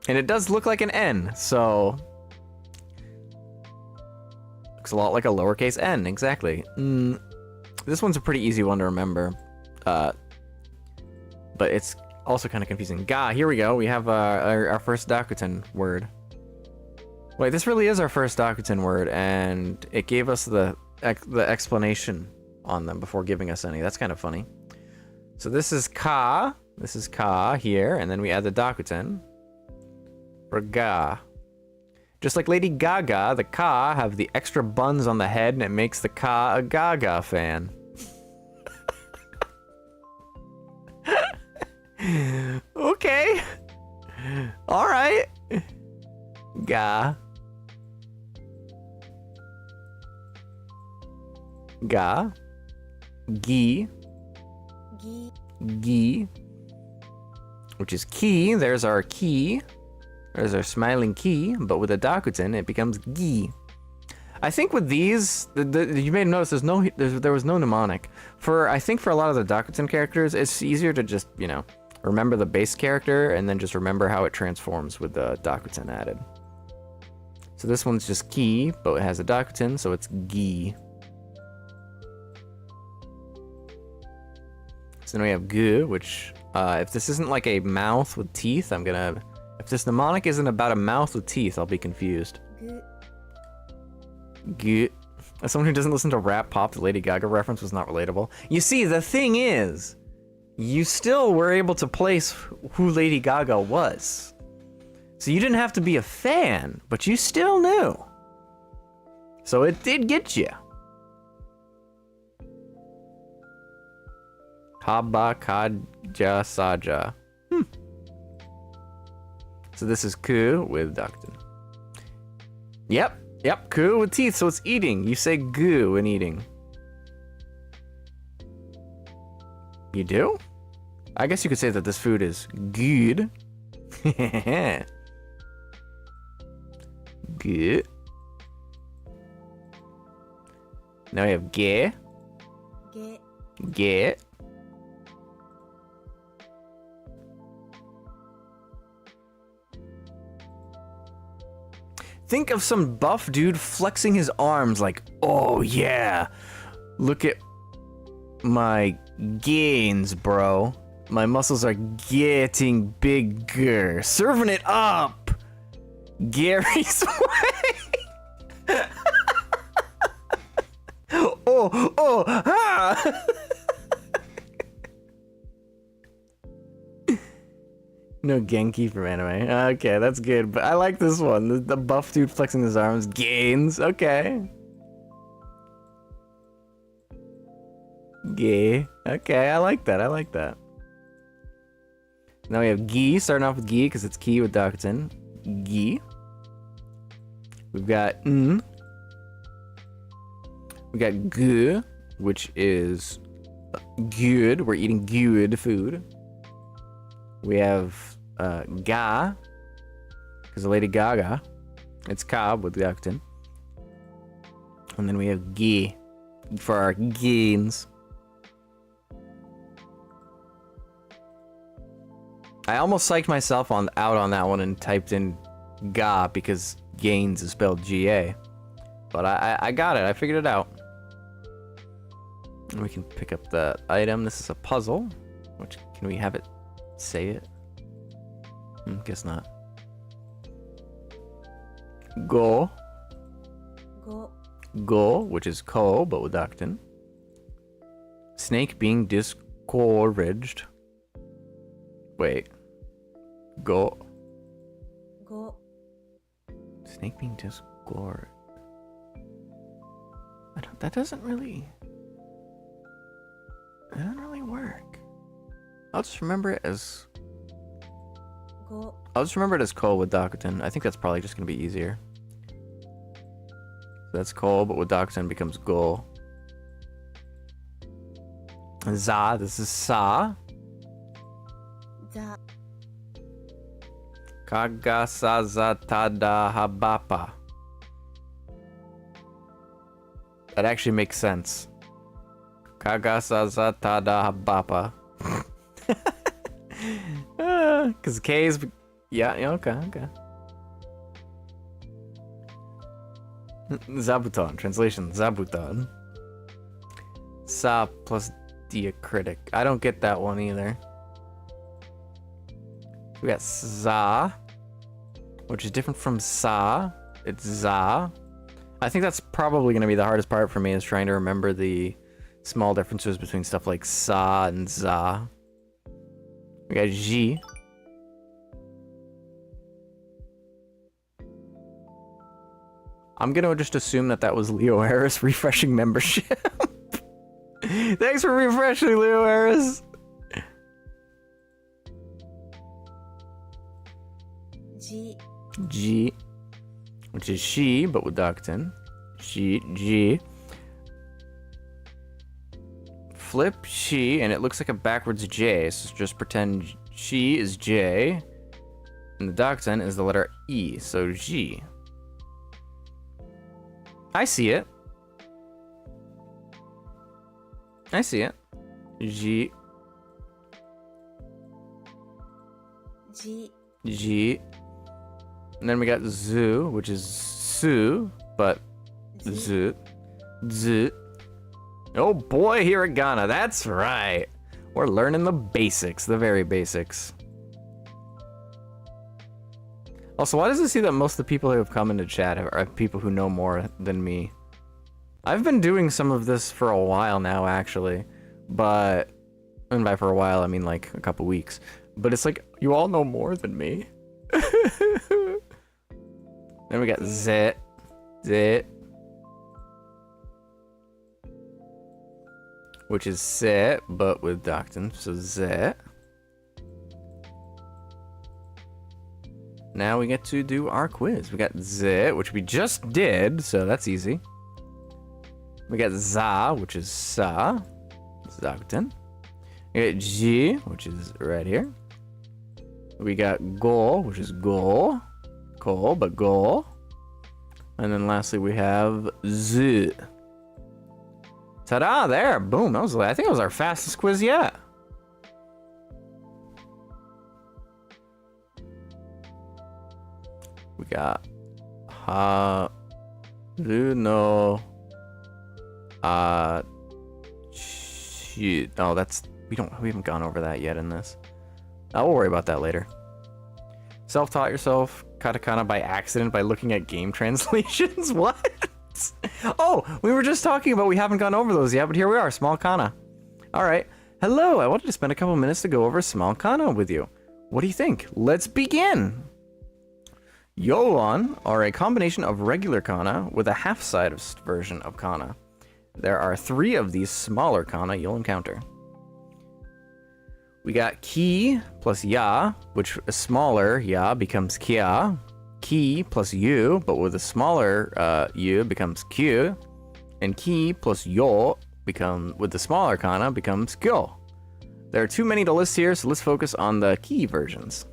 And it does look like an N, so looks a lot like a lowercase n, exactly. This one's a pretty easy one to remember, but it's also kind of confusing. Ga, here we go. We have our first Dakuten word. Wait, this really is our first Dakuten word, and it gave us the explanation on them before giving us any. That's kind of funny. So this is ka. This is ka here, and then we add the Dakuten for ga. Just like Lady Gaga, the ka have the extra buns on the head, and it makes the ka a Gaga fan. Okay. All right. Ga. Ga. Gi. Gi. Gi. which is ki. There's our ki. There's our smiling ki, but with a Dakuten, it becomes gi. I think with these, you may notice there was no mnemonic. I think for a lot of the Dakuten characters, it's easier to just, you know, remember the base character and then just remember how it transforms with the Dakuten added. So this one's just ki, but it has a Dakuten, so it's gi. So then we have gu, which, if this isn't like a mouth with teeth, if this mnemonic isn't about a mouth with teeth, I'll be confused. Gu. As someone who doesn't listen to rap pop, the Lady Gaga reference was not relatable. You see, the thing is, you still were able to place who Lady Gaga was. So you didn't have to be a fan, but you still knew. So it did get you. Haba Kaja Saja. So this is ku with Dakuten. Yep, ku with teeth, so it's eating. You say gu in eating. You do? I guess you could say that this food is good. Good. Now we have ge. Ge. Think of some buff dude flexing his arms like, oh yeah, look at my gains, bro. My muscles are getting bigger. Serving it up. Gary's way. Ha! No Genki from anime. Okay, that's good. But I like this one. The buff dude flexing his arms. Gains. Okay. Gay. Okay, I like that. Now we have gi. Starting off with gi because it's ki with Dakuten. Gi. We've got n. We got gu, which is good. We're eating good food. We have ga, because of Lady Gaga. It's Cobb with Dakuten. And then we have gi for our gains. I almost psyched myself out on that one and typed in ga because gains is spelled G-A. But I got it. I figured it out. And we can pick up the item. This is a puzzle. Which, can we have it say it? Guess not. Go. Go, which is ko, but with Dakuten. Snake being discouraged. Wait. Go. Snake being discouraged. That doesn't really work. I'll just remember it as ko with Dakuten. I think that's probably just gonna be easier. That's ko, but with Dakuten becomes go. Za, this is sa. Kagasazatada habapa. That actually makes sense. Kagasazatada habapa. Because K is... Yeah, okay. Zabuton. Translation, Zabuton. Sa plus diacritic. I don't get that one either. We got za, which is different from sa. It's za. I think that's probably going to be the hardest part for me, is trying to remember the small differences between stuff like sa and za. We got ji. I'm going to just assume that was Leo Harris refreshing membership. Thanks for refreshing, Leo Harris. G, which is she, but with Dakuten. G. Flip she, and it looks like a backwards J, so just pretend Shi is J. And the Dakuten is the letter E, so G. I see it. I see it. G. G. G. And then we got Zu, which is Su, but Z. Z. Oh boy, Hiragana, that's right. We're learning the basics, the very basics. Also, why does it see that most of the people who have come into chat are people who know more than me? I've been doing some of this for a while now, actually. But, and by for a while, I mean like a couple weeks. But it's like, you all know more than me. Then we got Zit. Zit. Which is Sit, but with Dakuten, so Zit. Now we get to do our quiz. We got Zit, which we just did, so that's easy. We got Za, which is Sa. Dakuten. We got Ji, which is right here. We got Go, which is Go. Ko, but Go. And then lastly we have Z. Ta-da, there, boom. That was, I think it was our fastest quiz yet. We got Ha Luno Shoot. Oh, that's we haven't gone over that yet in this. We'll worry about that later. Self-taught yourself katakana by accident by looking at game translations? What? Oh, we were just talking about we haven't gone over those yet, but here we are, small kana. Alright. Hello, I wanted to spend a couple minutes to go over small kana with you. What do you think? Let's begin! Yoan are a combination of regular kana with a half-side version of kana. There are 3 of these smaller kana you'll encounter. We got ki plus ya, which a smaller ya becomes kya. Ki plus yu, but with a smaller yu becomes kyu. And ki plus yo with the smaller kana becomes kyo. There are too many to list here, so let's focus on the ki versions.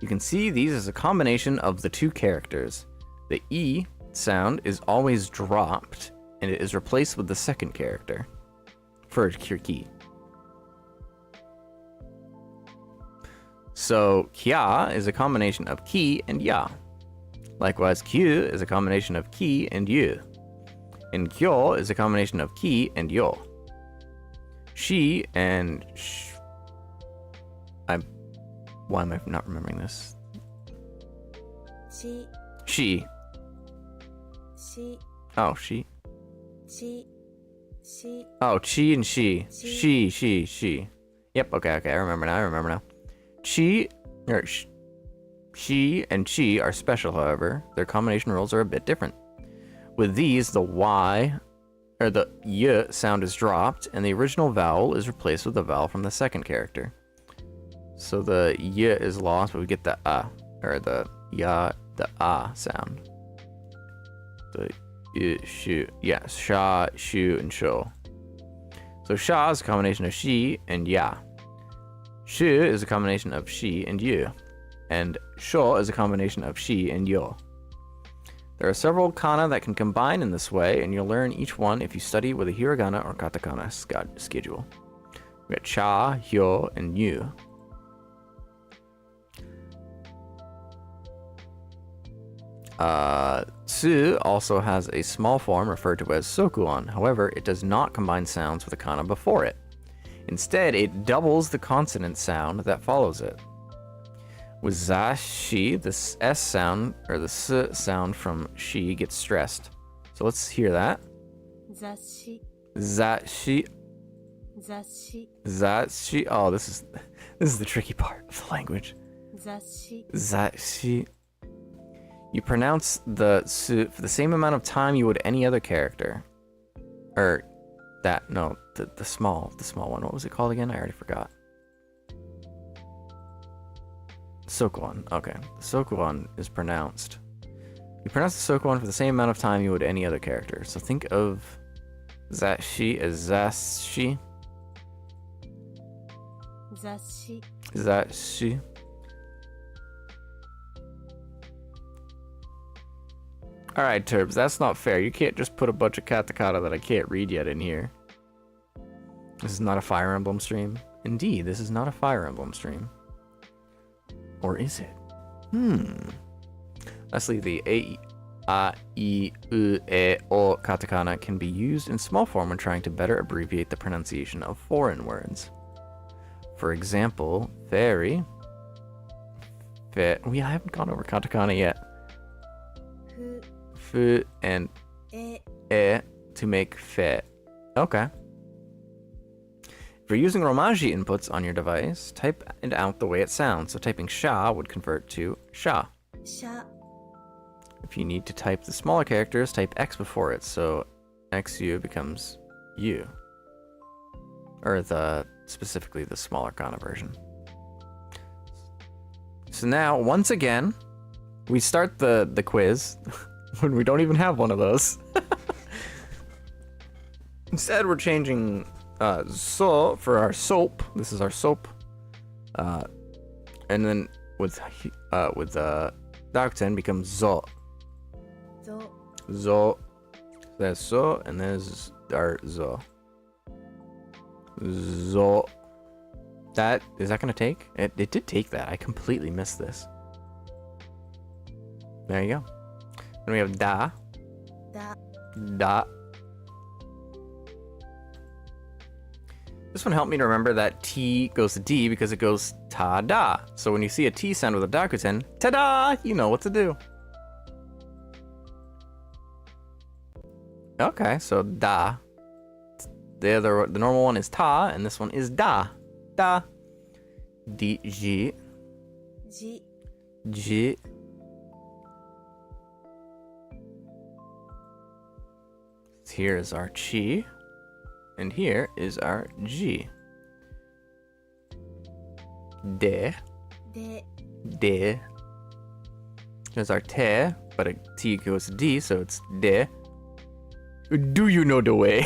You can see these as a combination of the 2 characters. The E sound is always dropped, and it is replaced with the second character for your ki. So, kya is a combination of ki and ya. Likewise, kyu is a combination of ki and yu. And kyo is a combination of ki and yo. She and why am I not remembering this? She. She. She. Oh, she. She. She. Oh, chi and she. She. Yep, okay, I remember now. She and chi are special, however. Their combination rules are a bit different. With these, the y, or the y sound is dropped, and the original vowel is replaced with the vowel from the second character. So the y is lost, but we get the or the ya, the sound. The y, shu, yeah, sha, shu, and sho. So sha is a combination of she and ya. Shu is a combination of she and yu. And sho is a combination of she and yo. There are several kana that can combine in this way, and you'll learn each one if you study with a hiragana or katakana schedule. We got cha, hyo, and yu. Tsu also has a small form referred to as sokuon. However, it does not combine sounds with a kana before it. Instead, it doubles the consonant sound that follows it. With za, shi, the S sound, or the S sound from shi gets stressed. So let's hear that. Zashi. Za, shi. Zashi. Za, shi. Oh, this is the tricky part of the language. Zashi. Za, shi. You pronounce the S for the same amount of time you would any other character. Or that, no, the small one. What was it called again? I already forgot. Sokuon. Okay. The Sokuon is pronounced. You pronounce the Sokuon for the same amount of time you would any other character. So think of Zashi as Zashi. Zashi. Is that shi? Alright, Turbs, that's not fair. You can't just put a bunch of katakana that I can't read yet in here. This is not a Fire Emblem stream. Indeed, this is not a Fire Emblem stream. Or is it? Lastly, the A, I, U, E, O katakana can be used in small form when trying to better abbreviate the pronunciation of foreign words. For example, fairy. We haven't gone over katakana yet. fu, Fu and e, e to make fe. Okay. If you're using Romaji inputs on your device, type it out the way it sounds. So typing sha would convert to sha. sha, If you need to type the smaller characters, type X before it. So XU becomes U. Or specifically the smaller kana version. So now, once again, we start the quiz when we don't even have one of those. Instead, we're changing so for our soap. This is our soap. And then with Dark 10 becomes zo. zo, Zo. That's so, and there's our zo. Zo. That is that gonna take? It did take that. I completely missed this. There you go. Then we have da. da, Da. This one helped me to remember that T goes to D because it goes ta-da. So when you see a T sound with a Dakuten, ta-da, you know what to do. Okay, so da. The normal one is ta, and this one is da. Da. D, G, ji, G. Here is our chi, and here is our G. De, de, de. Here's our te, but a T goes to D, so it's de. Do you know the way?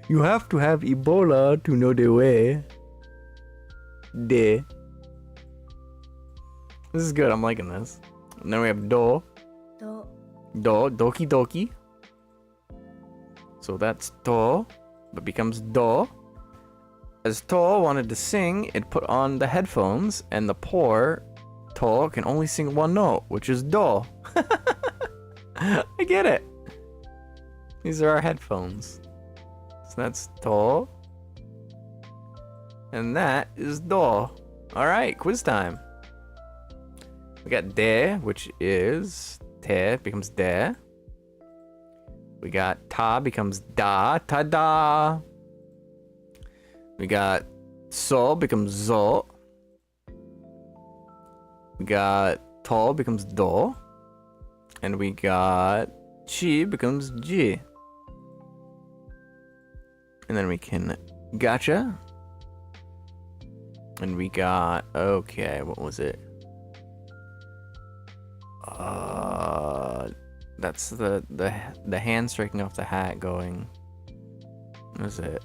You have to have Ebola to know the way. De. This is good, I'm liking this. And then we have do. do, Do, doki doki. So that's to, but becomes do. As to wanted to sing, it put on the headphones, and the poor to can only sing one note, which is do. I get it. These are our headphones. So that's to. And that is do. Alright, quiz time. We got de, which is te, becomes de. We got ta, becomes da, ta da. We got so, becomes zo. We got to, becomes do. And we got chi, becomes ji. And then we can gotcha. And we got, okay, what was it? That's the hand striking off the hat going. What is it?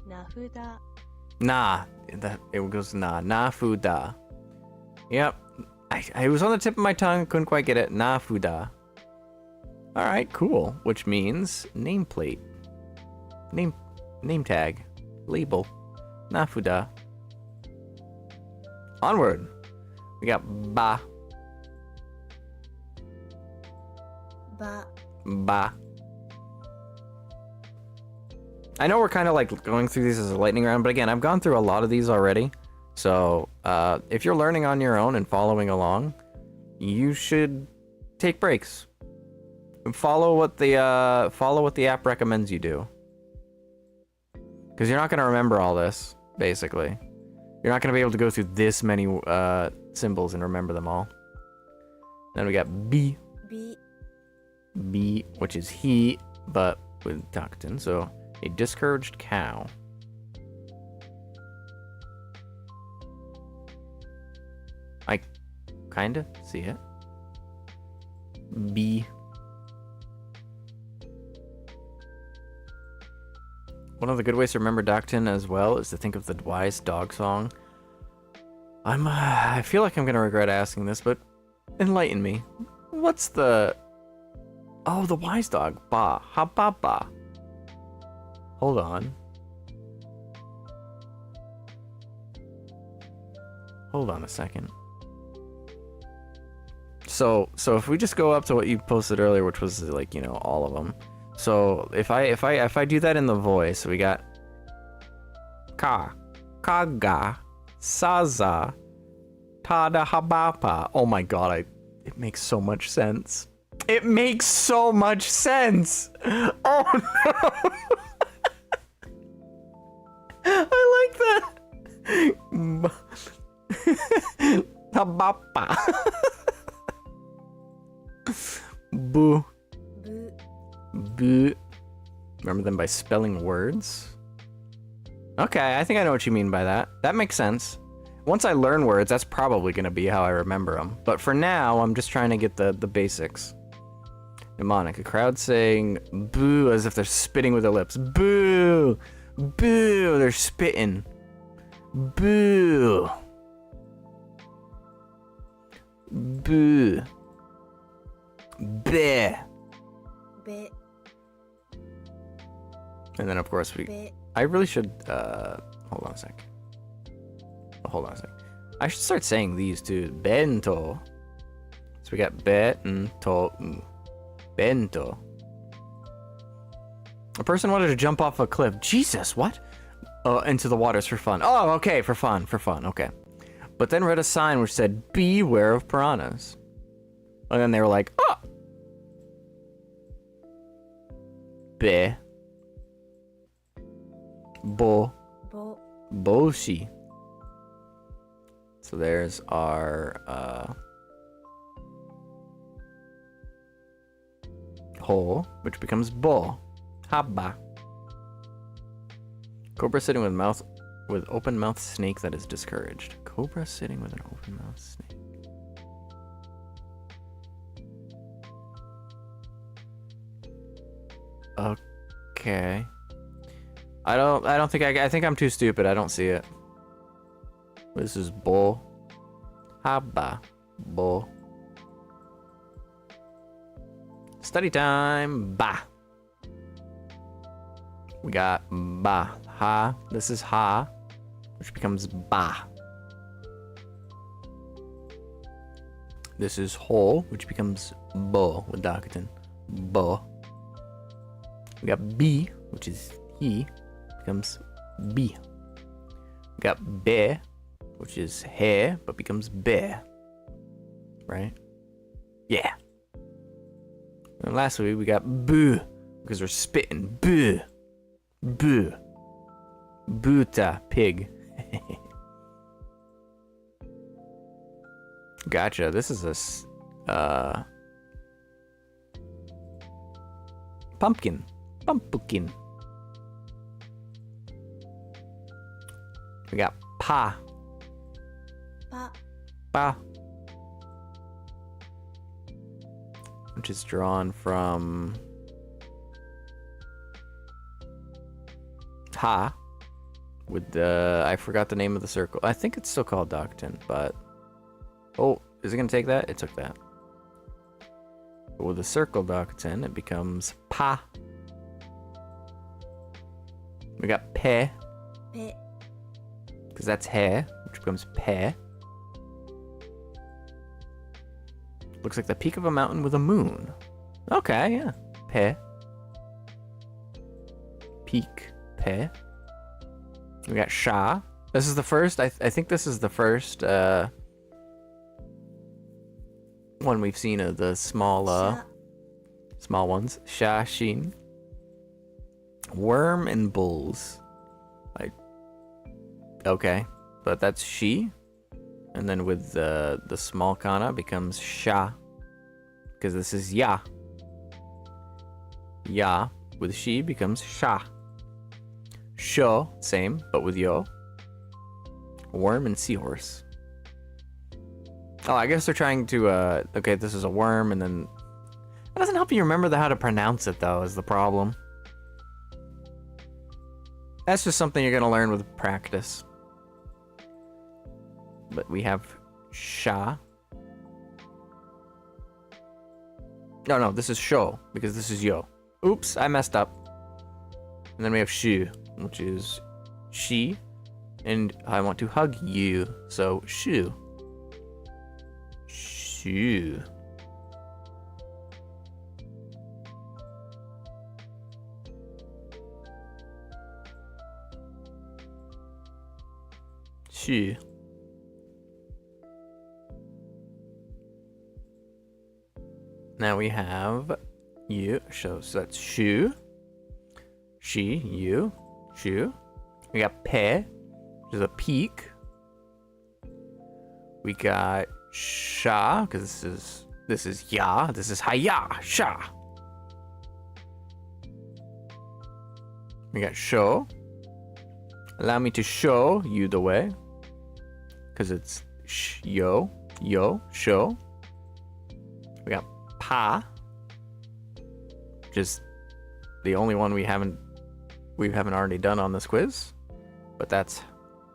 nafuda, Nah, it goes nah. Nafuda. Yep. I was on the tip of my tongue, couldn't quite get it. Nafuda. Alright, cool. Which means nameplate. Name tag. Label. Nafuda. Onward. We got ba. ba, Ba. I know we're kind of like going through these as a lightning round, but again, I've gone through a lot of these already. So if you're learning on your own and following along, you should take breaks. Follow what the app recommends you do. Because you're not going to remember all this, basically. You're not going to be able to go through this many symbols and remember them all. Then we got B. bi, B, which is he, but with Dakuten, so a discouraged cow. I kinda see it. B. One of the good ways to remember Docton as well is to think of the wise dog song. I feel like I'm gonna regret asking this, but enlighten me. What's the... Oh, the wise dog. Ba. Ha ba ba. Hold on. Hold on a second. So if we just go up to what you posted earlier, which was like, you know, all of them. So if I do that in the voice, we got ka, kaga, saza, tada habapa. Oh my god, it makes so much sense. It makes so much sense. Oh no. I like that. Habapa. Boo. bu, Boo. Remember them by spelling words? Okay, I think I know what you mean by that. That makes sense. Once I learn words, that's probably going to be how I remember them. But for now, I'm just trying to get the basics. Mnemonic. A crowd saying boo as if they're spitting with their lips. Boo! Boo! They're spitting. Boo! Boo! Bleh! be, And then, of course, be, I really should, hold on a sec. Hold on a sec. I should start saying these too. Bento. So we got bento. Bento. A person wanted to jump off a cliff. Jesus, what? Into the waters for fun. Oh, okay, for fun, okay. But then read a sign which said, beware of piranhas. And then they were like, oh! Be. Bo. bo, Boshi. So there's our ho, which becomes bo. Haba. Cobra sitting with open mouth snake that is discouraged. Cobra sitting with an open mouth snake. Okay. I think I'm too stupid. I don't see it. This is bo. Haba. Bo. Study time. Ba. We got ba. Ha. This is ha, which becomes ba. This is ho, which becomes bo with Dakutin. Bo. We got B, which is he, becomes B. We got be, which is he, but becomes be. Right? Yeah. And lastly, we got boo, because we're spitting. Boo. Boo. Buta, pig. Gotcha. This is a pumpkin. Pumpkin. We got pa. pa, Pa. Which is drawn from ha. With the, I forgot the name of the circle. I think it's still called Docton, but oh, is it gonna take that? It took that. But with the circle Docton, it becomes pa. We got pe, pe, because that's hair, which becomes pe. Looks like the peak of a mountain with a moon. Okay, yeah. Pe. Peak. Pe. We got sha. This is the first, I think this is the first one we've seen of the small sha, small ones. Sha, shin. Worm and bulls. Okay, but that's she. And then with the small kana becomes sha. Because this is ya. Ya with she becomes sha. Sho, same, but with yo. Worm and seahorse. Oh, I guess they're trying to, okay, this is a worm, and then... That doesn't help you remember how to pronounce it, though, is the problem. That's just something you're gonna learn with practice. But we have sha. No, this is sho, because this is yo. Oops, I messed up. And then we have shu, which is she. And I want to hug you, so shu. Shu. Shu. Now we have you, so that's shu, she, you, shu. We got pe, which is a peak. We got sha, because this is ya, this is haya, sha. We got sho. Allow me to show you the way, because it's yo, sho. We got pa, which is the only one we haven't already done on this quiz, but that's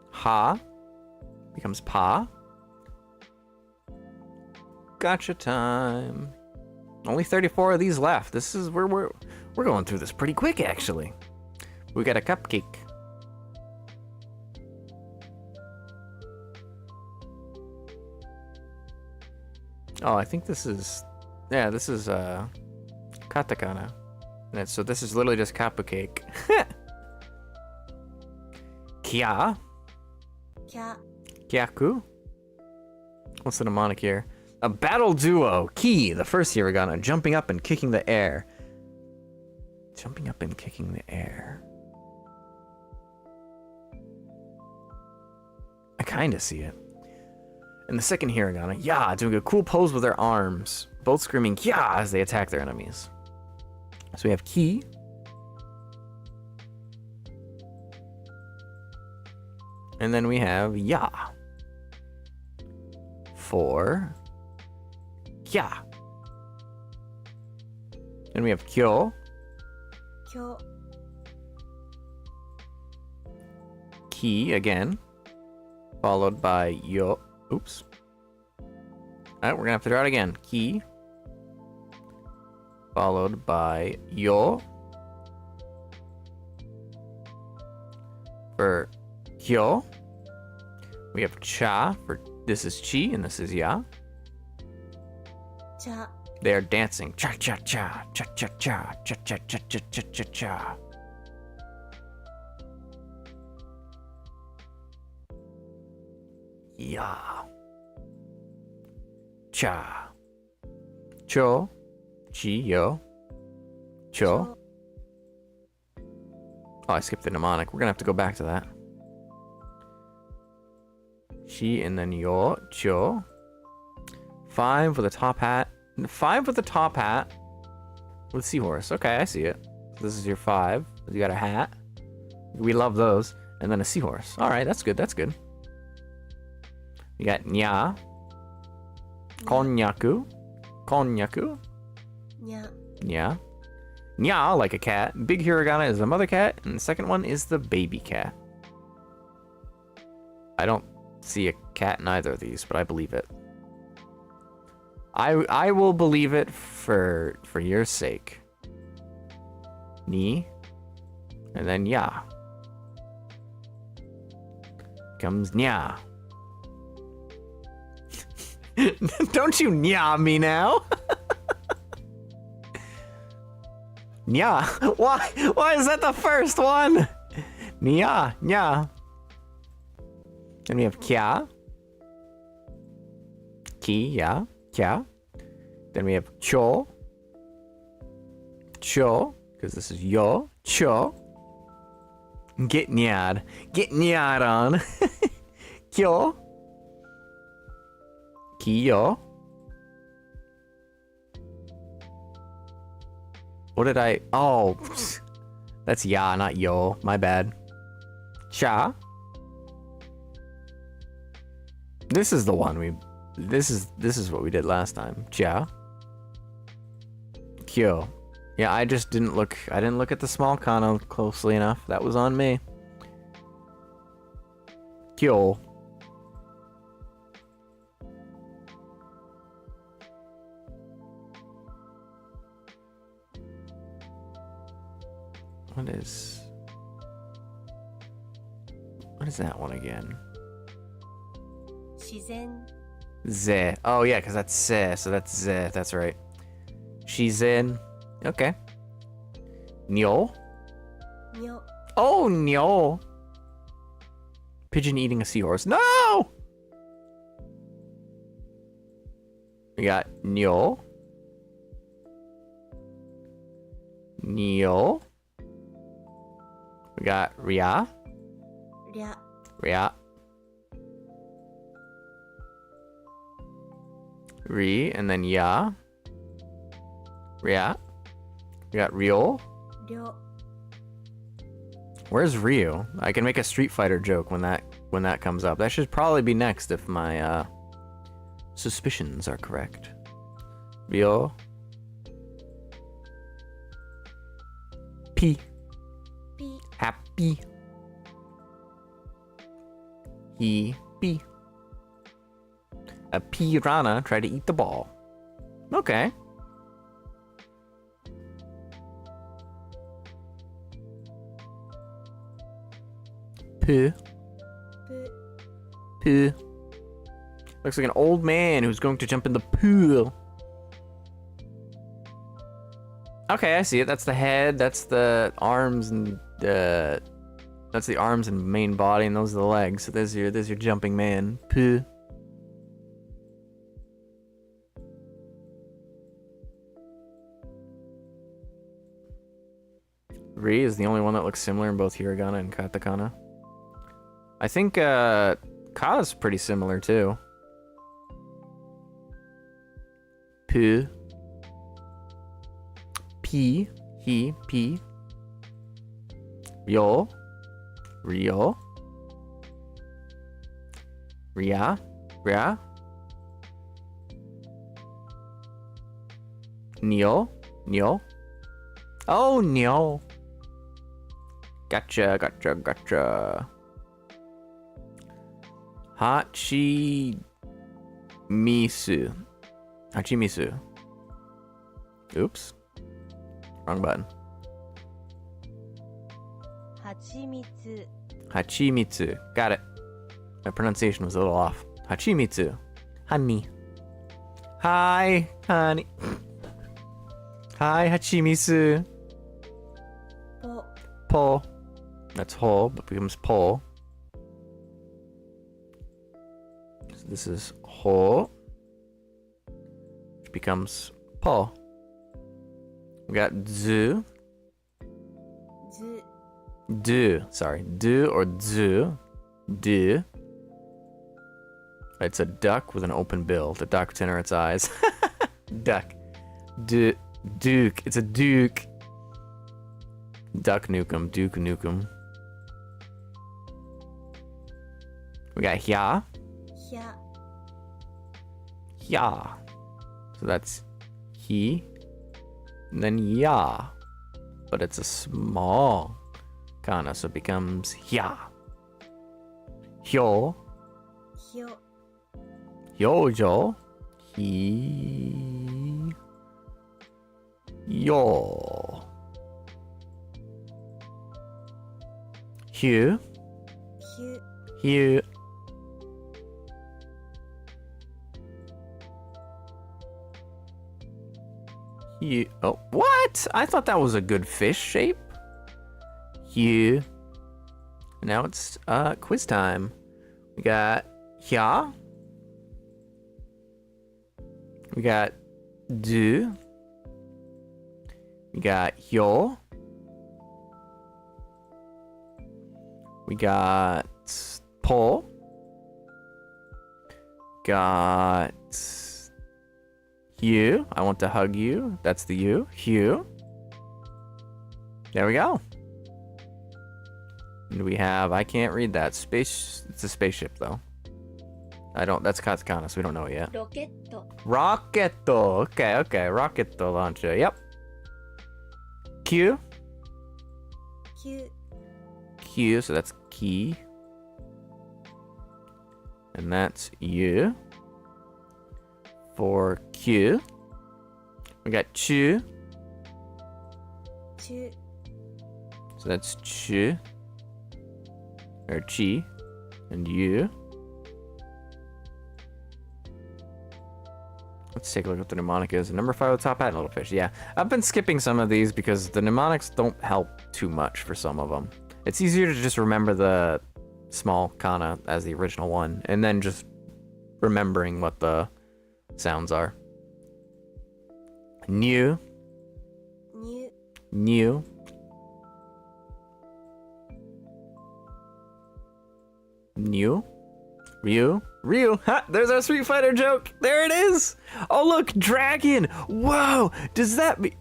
ha becomes pa. Gotcha time. Only 34 of these left. This is where we're going through this pretty quick, actually. We got a cupcake. Oh, I think this is katakana. So this is literally just cupcake. Kya. Kya. Kyaku. What's the mnemonic here? A battle duo. Ki, the first hiragana, jumping up and kicking the air. Jumping up and kicking the air. I kind of see it. And the second hiragana, ya, doing a cool pose with their arms, both screaming ya as they attack their enemies. So we have ki. And then we have ya. For kya. Then we have kyo. Kyo. Ki again. Followed by yo. Oops. Alright, we're gonna have to draw it again. Ki. Followed by yo. For kyo. We have cha for this is chi and this is ya. Cha. They are dancing. Cha cha cha. Cha cha cha. Cha cha cha cha cha cha cha. Ya. Cha. Cho. Chi yo. Cho. Oh, I skipped the mnemonic. We're gonna have to go back to that. Chi and then yo. Cho. 5 with a top hat. 5 with a top hat. With seahorse. Okay, I see it. This is your 5. You got a hat. We love those. And then a seahorse. Alright, that's good. That's good. You got nya. Konnyaku. Konnyaku. Nya. Nya. Nya, like a cat. Big hiragana is the mother cat, and the second one is the baby cat. I don't see a cat in either of these, but I believe it. I will believe it for your sake. Ni. And then ya. Comes nya. Don't you nya me now? Nya. Why is that the first one? Nya. Nya. Then we have kya. Ki, ya. Kya. Then we have cho. Cho. Because this is yo. Cho. Get nyad. Get nyad on. Kyo. Kiyo. What did I... Oh. That's ya, not yo. My bad. Cha. This is the one we... This is what we did last time. Cha. Kyo. Yeah, I just didn't look... I didn't look at the small kano closely enough. That was on me. Kyo. What is that one again? 自然 Ze. Oh yeah, because that's se, so that's ze. That's right. Shizen. Okay. Nyo. にょ Oh, nyo. Pigeon eating a seahorse. No! We got nyo. Nyo. We got ria. りゃ Ria. Ri, and then ya. Ria. We got Ryo. りょ Where's Ryu? I can make a Street Fighter joke when that comes up. That should probably be next if my suspicions are correct. Ryo. P. ぴ Happy. He. P. A piranha tried to eat the ball. Okay. P. ぷ Poo. Looks like an old man who's going to jump in the pool. Okay, I see it. That's the head. That's the arms and that's the arms and main body, and those are the legs. So there's your jumping man. Poo. Ri is the only one that looks similar in both hiragana and katakana. I think Ka's pretty similar too. Pu. P. He. P. Ryo. Ryo. Ria. Ria. Nyo. Nyo. Oh, Nyo. Gotcha, gotcha, gotcha. Hachi Misu. Hachimisu. Oops. Wrong button. はちみつ Hachimitsu. Got it. My pronunciation was a little off. Hachimitsu. Honey. Hi, honey. Hi, Hachimitsu. ぽ Po. That's ho, but becomes po. So this is ho, which becomes po. We got zu, ず do. Sorry, do or zu, do. It's a duck with an open bill. The ducks enter its eyes. Duck. Duke. It's a duke. Duck Nukem. Duke Nukem. We got hya. ひゃ Hya. So that's he. And then ya. But it's a small kana, so it becomes hya. Hyo. ひょ Hyojo. He. Yo. Hugh. ひゅ Hugh. Hugh. Oh, what? I thought that was a good fish shape. Hugh. Now it's quiz time. We got hya. We got do. We got hyo. We got po. Got you. I want to hug you. That's the you. Hugh. There we go. And we have, I can't read that. Space, it's a spaceship though. I don't, that's katakana, so we don't know it yet. ロケット Rocketo. Okay. Rocketo launcher. Yep. Q. きゅ Q, so that's key. and that's you. For Q, we got chu, 中 so that's chu, or chi, and you. Let's take a look at what the mnemonic is. Number 5 with top hat and little fish. Yeah, I've been skipping some of these because the mnemonics don't help too much for some of them. It's easier to just remember the small kana as the original one, and then just remembering what the sounds are. New, 入 new. New, Ryu, Ryu. Ha! There's our Street Fighter joke. There it is. Oh look, dragon. Whoa! Does that mean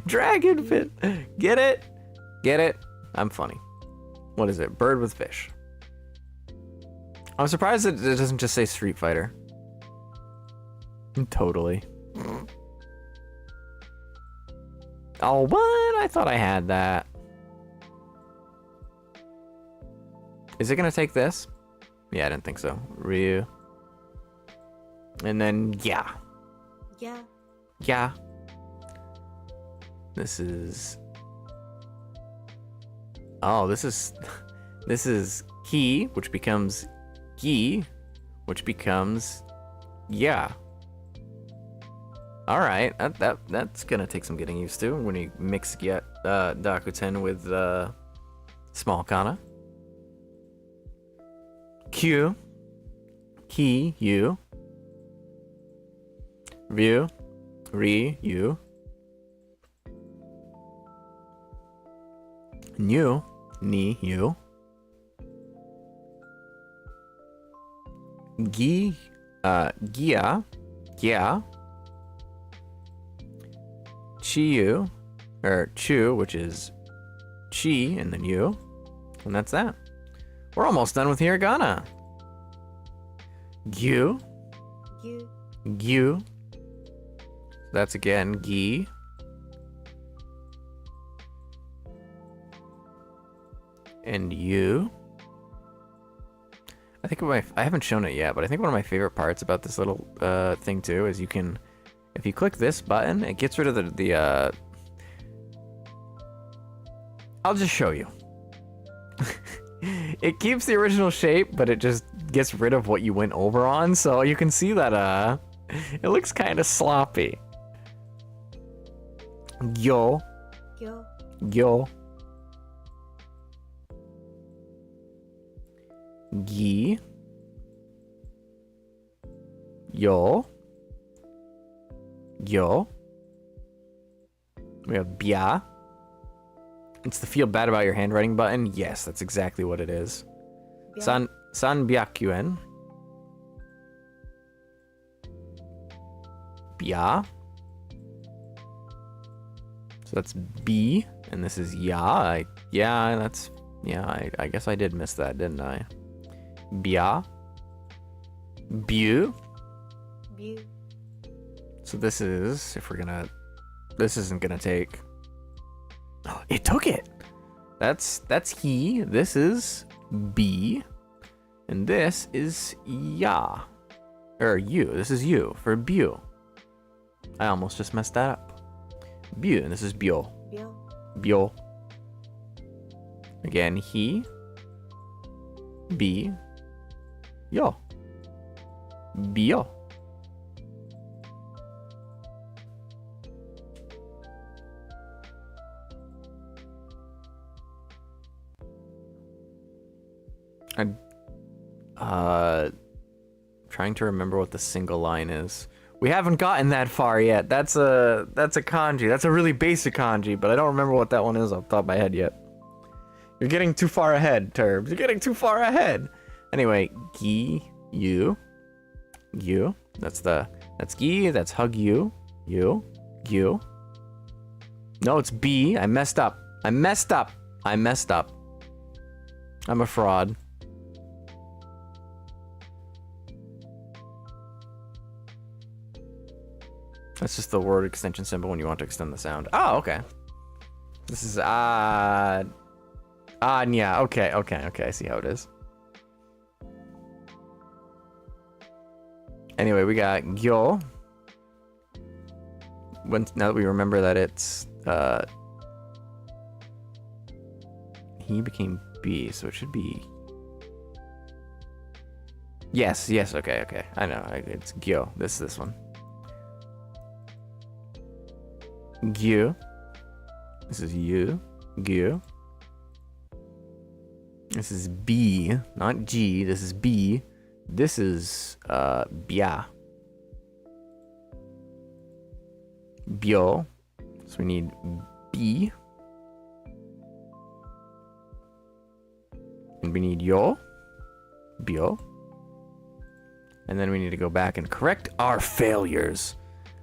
dragon fit? Get it? Get it? I'm funny. What is it? Bird with fish. I'm surprised that it doesn't just say Street Fighter. Totally. Oh, what? I thought I had that. Is it gonna take this? Yeah, I didn't think so. Ryu. And then, yeah. や Yeah. This is... Oh, this is... This is ki, which becomes gi, which becomes... Yeah. Alright, that's gonna take some getting used to when you mix Dakuten with small kana. Q, ki, you. Ryu, ri, you. New, ni, you. Gi, gia, yeah. Chiyu, or chu, which is chi, and then you. And that's that. We're almost done with Hiragana. Gyu, 牛 gyu. That's again gi. And you. I think I haven't shown it yet, but I think one of my favorite parts about this little thing too is you can, if you click this button, it gets rid of the I'll just show you. It keeps the original shape, but it just gets rid of what you went over on, so you can see that it looks kind of sloppy. Yo, 行 yo. Gi. Yo. Yo. We have bia. It's the feel bad about your handwriting button. Yes, that's exactly what it is. びゃ San byakuen. Bia. So that's B, and this is ya. I guess I did miss that, didn't I? Bia. Bu. びゅ So this is, this isn't gonna take. Oh, it took it. That's he. This is B, and this is ya, or you. This is you for bu. I almost just messed that up. Bu, and this is bio. びょ Bio. Again, he. B. Yo. Bio. Trying to remember what the single line is. We haven't gotten that far yet. That's a kanji. That's a really basic kanji, but I don't remember what that one is off the top of my head yet. You're getting too far ahead, Turbs. You're getting too far ahead. Anyway, gi, you. That's gi, that's hug you. You. No, it's B. I messed up. I'm a fraud. That's just the word extension symbol when you want to extend the sound. Oh, okay. This is yeah. Okay. I see how it is. Anyway, we got gyo. Now that we remember that it's he became B, so it should be. Yes, okay. I know, it's gyo. This one. Gyo. This is you. Gyo. This is B, not G. This is B. This is bia. Bio. So we need B. And we need yo. Bio. And then we need to go back and correct our failures.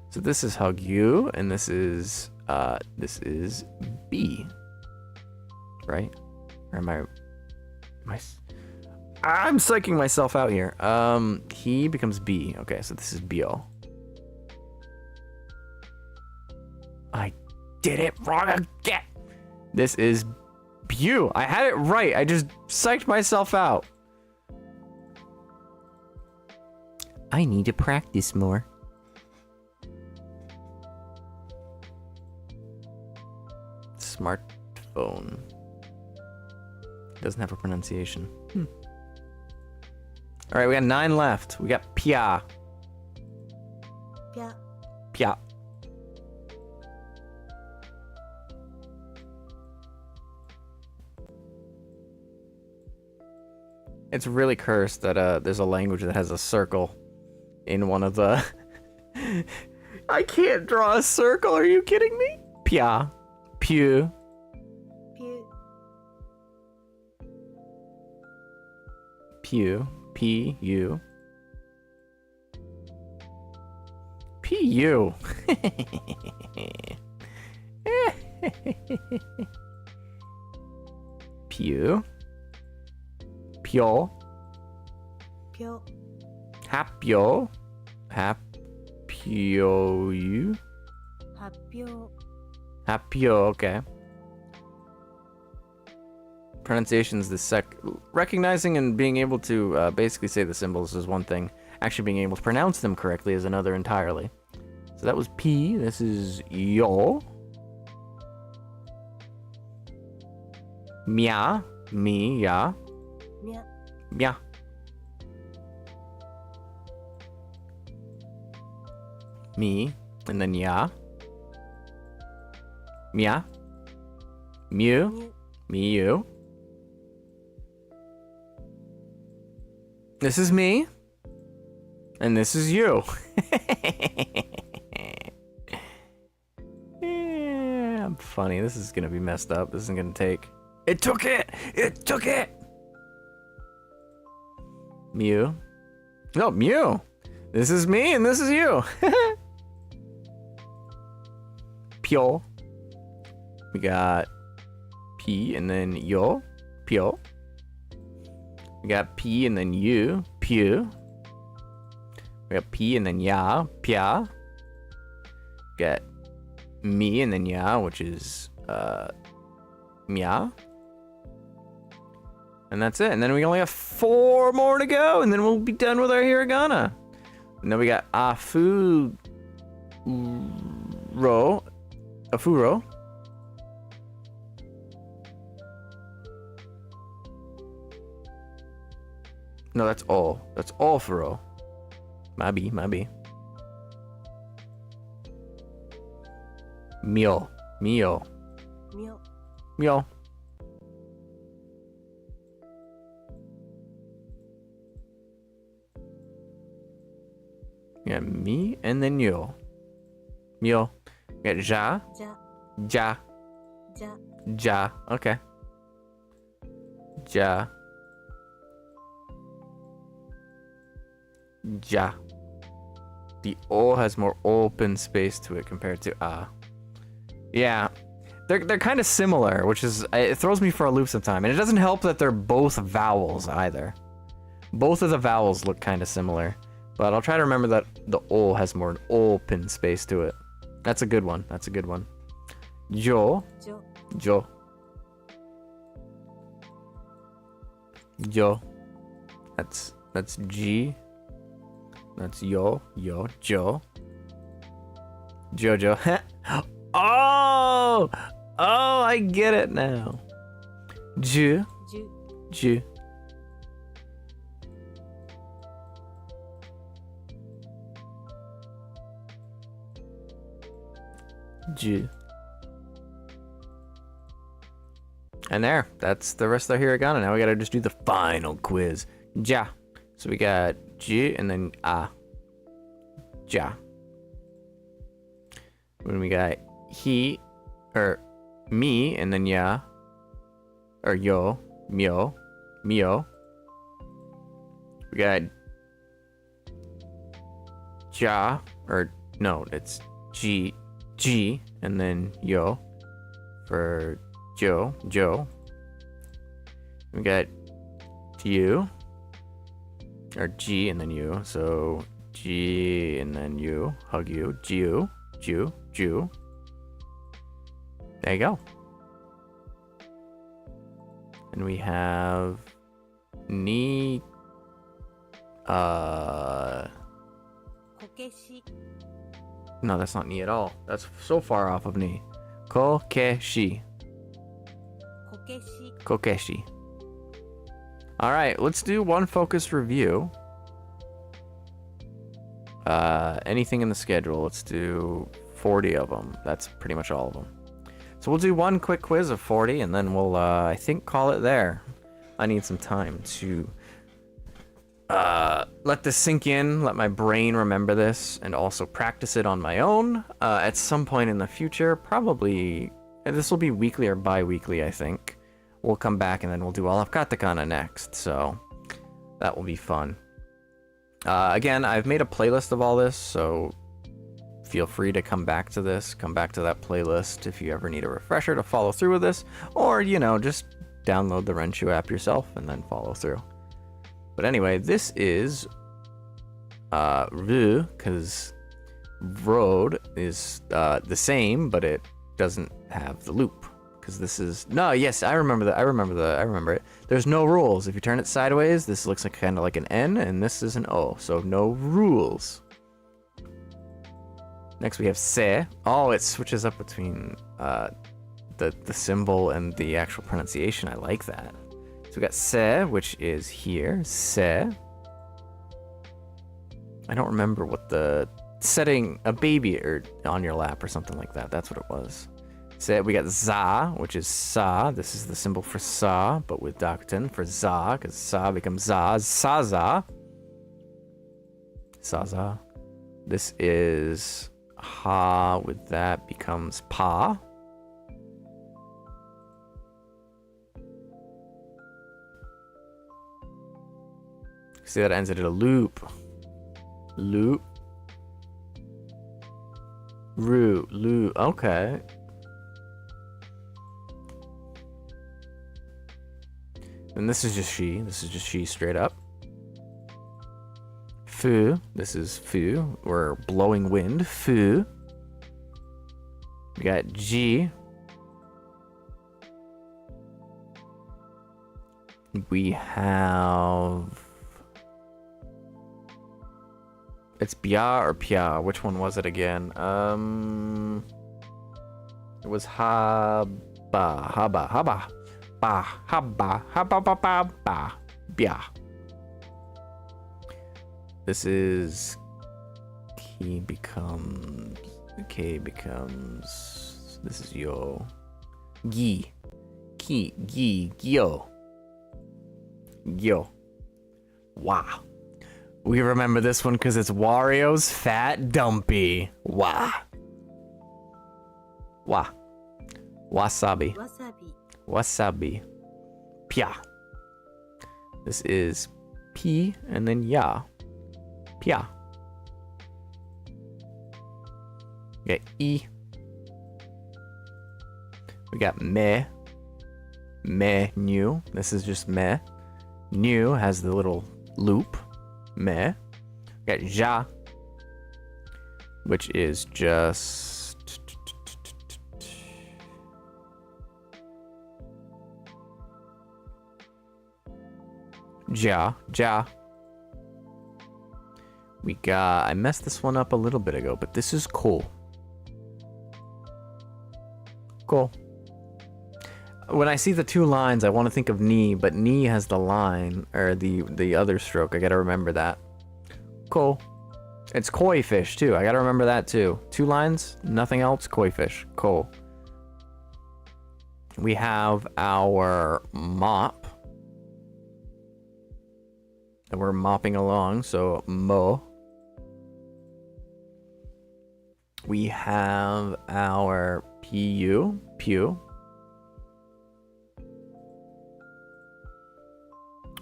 So this is hug you, and this is B. Right? Or am I I'm psyching myself out here. He becomes B. Okay, so this is Bio. I did it wrong again. This is Bu. I had it right. I just psyched myself out. I need to practice more. Smartphone. Doesn't have a pronunciation. All right, we got 9 left. We got pia. Pia. Pia. It's really cursed that there's a language that has a circle in one of the. I can't draw a circle. Are you kidding me? Pia. Pew. Pew. Pew. P-U. P-U. Pew. Pyo. Pyo. Hapyo. Hapyo. Hapyo. Hapyo, okay. Pronunciation's the recognizing and being able to basically say the symbols is one thing. Actually being able to pronounce them correctly is another entirely. So that was P. This is yo. Mia. Me. Ya. Mia. Mia. Me. And then ya. Mia. Mew. Mew. Me, you. This is me. And this is you. Yeah, I'm funny. This is gonna be messed up. This isn't gonna take. It took it! It took it! Mew. No, Mew. This is me and this is you. Pyo. We got P and then yo. Pyo. We got P and then you. Pew. We got P and then ya. Pia. Got me and then ya, which is mia. And that's it. And then we only have 4 more to go, and then we'll be done with our hiragana. And then we got afuro. Afuro. No, that's all. That's all furo. Maybe. Meal. Meal. Meal. Yeah, me and then yo. Meal. We got ja. Ja. Ja. Ja. Ja. Okay. Ja. Ja. The O has more open space to it compared to ah. Yeah. They're kind of similar, which is it throws me for a loop sometime. And it doesn't help that they're both vowels either. Both of the vowels look kind of similar. But I'll try to remember that the O has more open space to it. That's a good one. Jo. Jo. Jo. Jo. That's G. That's yo, jo. Jojo. Oh! Oh, I get it now. Ju, 10 ju. Ju. And there, that's the rest of the hiragana. Now we gotta just do the final quiz. Ja. So we got ju and then ja. When we got he, or me, and then ya, or yo, mio. We got ja, or no, it's g, and then yo for Joe. We got you, or G and then you. So G and then you. Hug you. Ju. There you go. And we have ni. こけし No, that's not ni at all. That's so far off of ni. Kokeshi. こけし Kokeshi. All right, let's do one focus review. Anything in the schedule, let's do 40 of them. That's pretty much all of them. So we'll do one quick quiz of 40, and then we'll, I think, call it there. I need some time to let this sink in, let my brain remember this, and also practice it on my own at some point in the future. Probably, this will be weekly or bi-weekly, I think. We'll come back and then we'll do all of katakana next, so that will be fun. Again, I've made a playlist of all this, so feel free to come back to this, come back to that playlist if you ever need a refresher to follow through with this, or, you know, just download the Renshuu app yourself and then follow through. But anyway, this is Ru, because road is the same, but it doesn't have the loop. Because this is yes, I remember it. There's no rules. If you turn it sideways, this looks like kind of like an N, and this is an O, so no rules. Next we have se. Oh, it switches up between the symbol and the actual pronunciation. I like that. So we got se, which is here. Se. I don't remember what the setting a baby or on your lap or something like that. That's what it was. Se. We got za, which is sa. This is the symbol for sa, but with Dakuten for za, because sa becomes za. Saza. Saza. This is ha. With that becomes pa. See, that ends at a loop. Loop. Root. Loop. Okay. And this is just she. This is just she straight up. Fu. This is fu. Or blowing wind. Fu. We got G. We have... It's bia or pia. Which one was it again? It was haba. Ba. Bia. This is K becomes. This is yo. Gi. Gyo. Wow. We remember this one because it's Wario's Fat Dumpy. Wah. Wasabi. わさび Wasabi. Pia. This is P and then ya. Pia. We got E. We got me. New. This is just me. New has the little loop. Me. We got ja, which is just ja. We got... I messed this one up a little bit ago, but this is cool. Cool. When I see the two lines, I want to think of ni, but ni has the line, or the other stroke. I gotta remember that. Cool. It's koi fish, too. I gotta remember that, too. Two lines, nothing else, koi fish. Cool. We have our mop. And we're mopping along, so mo. We have our pu, pew.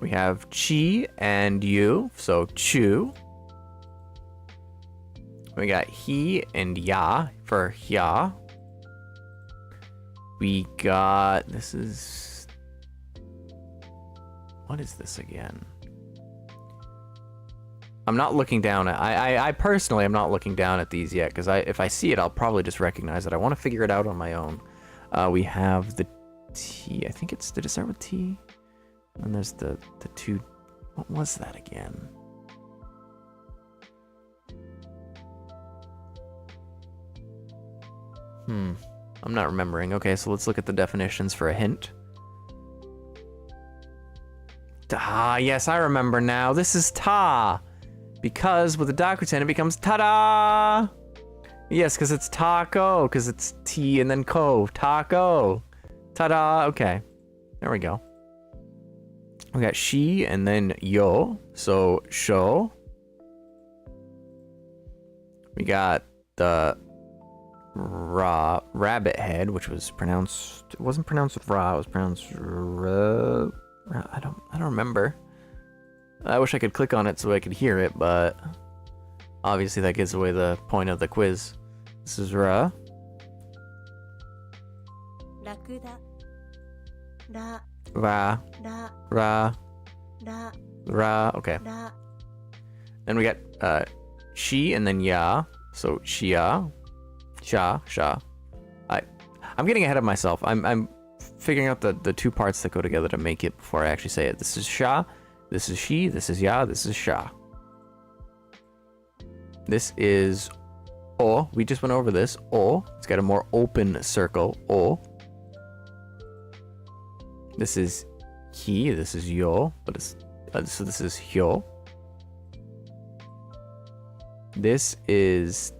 We have chi and you, so chu. We got he and ya for ya. We got, this is, what is this again? I'm not looking down at, I personally am not looking down at these yet, because if I see it, I'll probably just recognize it. I want to figure it out on my own. We have the T, I think it's, did it start with T? And there's the two, what was that again? I'm not remembering. Okay, so let's look at the definitions for a hint. Ah, yes, I remember now. This is ta. Because with the Dakuten, it becomes ta-da! Yes, because it's taco, because it's T and then ko. Taco. Ta-da! Okay. There we go. We got she and then yo, so sho. We got the rabbit head, which was pronounced, it wasn't pronounced with ra, it was pronounced I don't remember. I wish I could click on it so I could hear it, but obviously that gives away the point of the quiz. This is ra. Rakuda. Ra. Ra. Ra. Ra. Ra. Ra. Okay. Ra. Then we got she and then ya, so shia. Sha, sha. I'm getting ahead of myself. I'm figuring out the two parts that go together to make it before I actually say it. This is sha, this is she, this is ya, this is sha. This is o. We just went over this. O. It's got a more open circle. O. This is he. This is yo. But it's so this is hyo. This is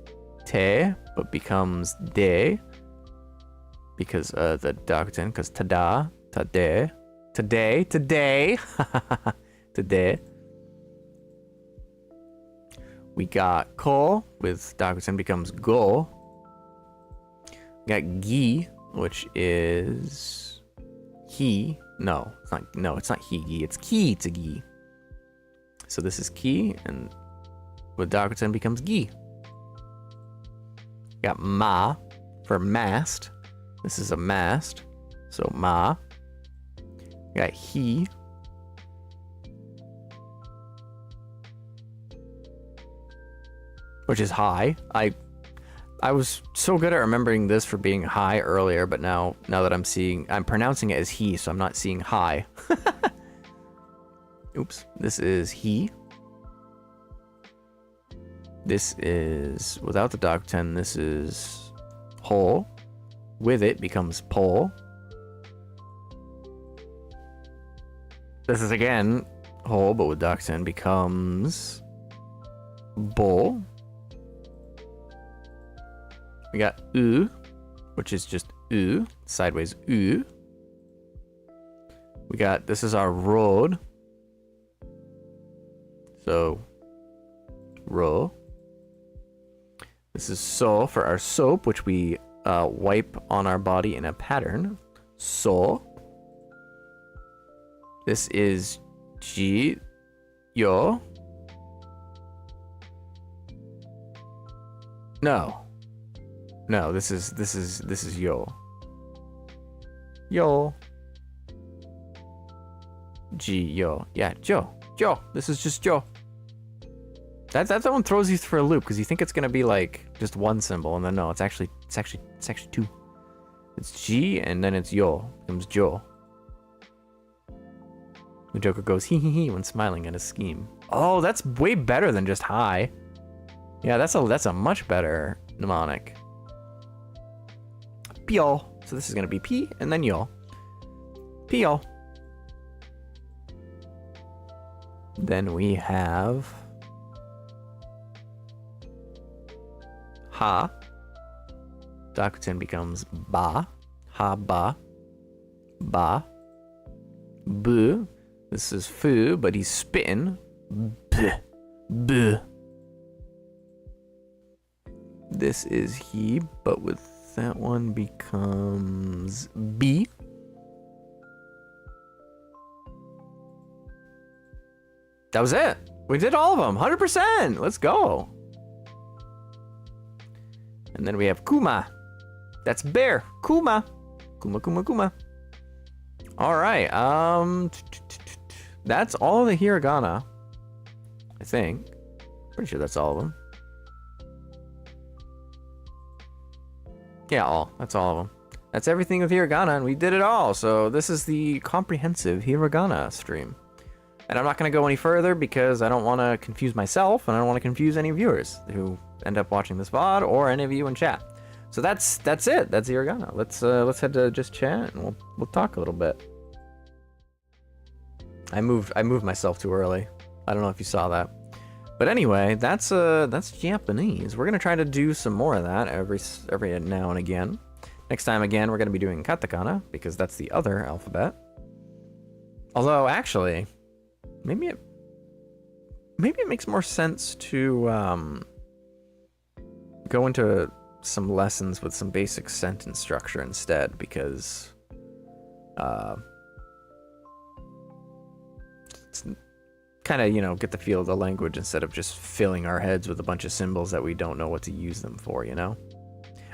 te, but becomes de, because the Dakuten, because tada, tade, today, today. We got ko, with Dakuten becomes go. We got gi, which is he. No, it's not he, gi, it's ki to gi. So this is ki, and with Dakuten becomes gi. Got ma for mast. This is a mast, so ma. Got he. Which is high. I was so good at remembering this for being high earlier, but now that I'm pronouncing it as he, so I'm not seeing high. Oops. This is he. This is, without the Dakuten, this is ho. With it becomes po. This is again ho, but with Dakuten becomes bo. We got u, which is just u, sideways u. We got, this is our road. So, ro. This is so for our soap, which we wipe on our body in a pattern. So. This is ji, yo. No, this is yo. Yo. Ji, yo. Yeah, jo. This is just jo. That one throws you for a loop because you think it's gonna be like just one symbol, and then no, it's actually two. It's G and then it's yo. It becomes jo. The Joker goes hee hee hee when smiling at his scheme. Oh, that's way better than just hi. Yeah, that's a much better mnemonic. Pyo. So this is gonna be P and then yo. Pyo. Then we have ha. Dakuten becomes ba. Ha ba. Ba. Bu. This is fu, but he's spitting. B. B. This is he, but with that one becomes B. That was it. We did all of them. 100%. Let's go. And then we have Kuma. That's bear. Kuma. Kuma, Kuma, Kuma. All right. That's all of the hiragana. I think. Pretty sure that's all of them. Yeah, all. That's all of them. That's everything with hiragana, and we did it all. So this is the comprehensive hiragana stream. And I'm not going to go any further because I don't want to confuse myself, and I don't want to confuse any viewers who end up watching this VOD or any of you in chat. So that's it. That's hiragana. Let's head to just chat, and we'll talk a little bit. I moved myself too early. I don't know if you saw that. But anyway, that's Japanese. We're gonna try to do some more of that every now and again. Next time again, we're gonna be doing katakana because that's the other alphabet. Although actually, maybe it makes more sense to go into some lessons with some basic sentence structure instead, because it's kind of, get the feel of the language instead of just filling our heads with a bunch of symbols that we don't know what to use them for,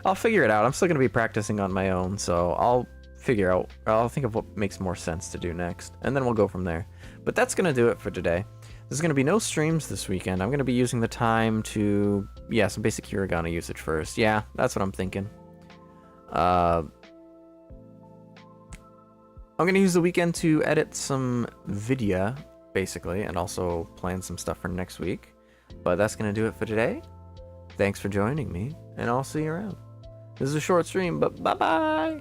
I'll figure it out. I'm still going to be practicing on my own, so I'll think of what makes more sense to do next, and then we'll go from there. But that's going to do it for today. There's going to be no streams this weekend. I'm going to be using the time to, some basic hiragana usage first. Yeah, that's what I'm thinking. I'm going to use the weekend to edit some video, basically, and also plan some stuff for next week. But that's going to do it for today. Thanks for joining me, and I'll see you around. This is a short stream, but bye-bye!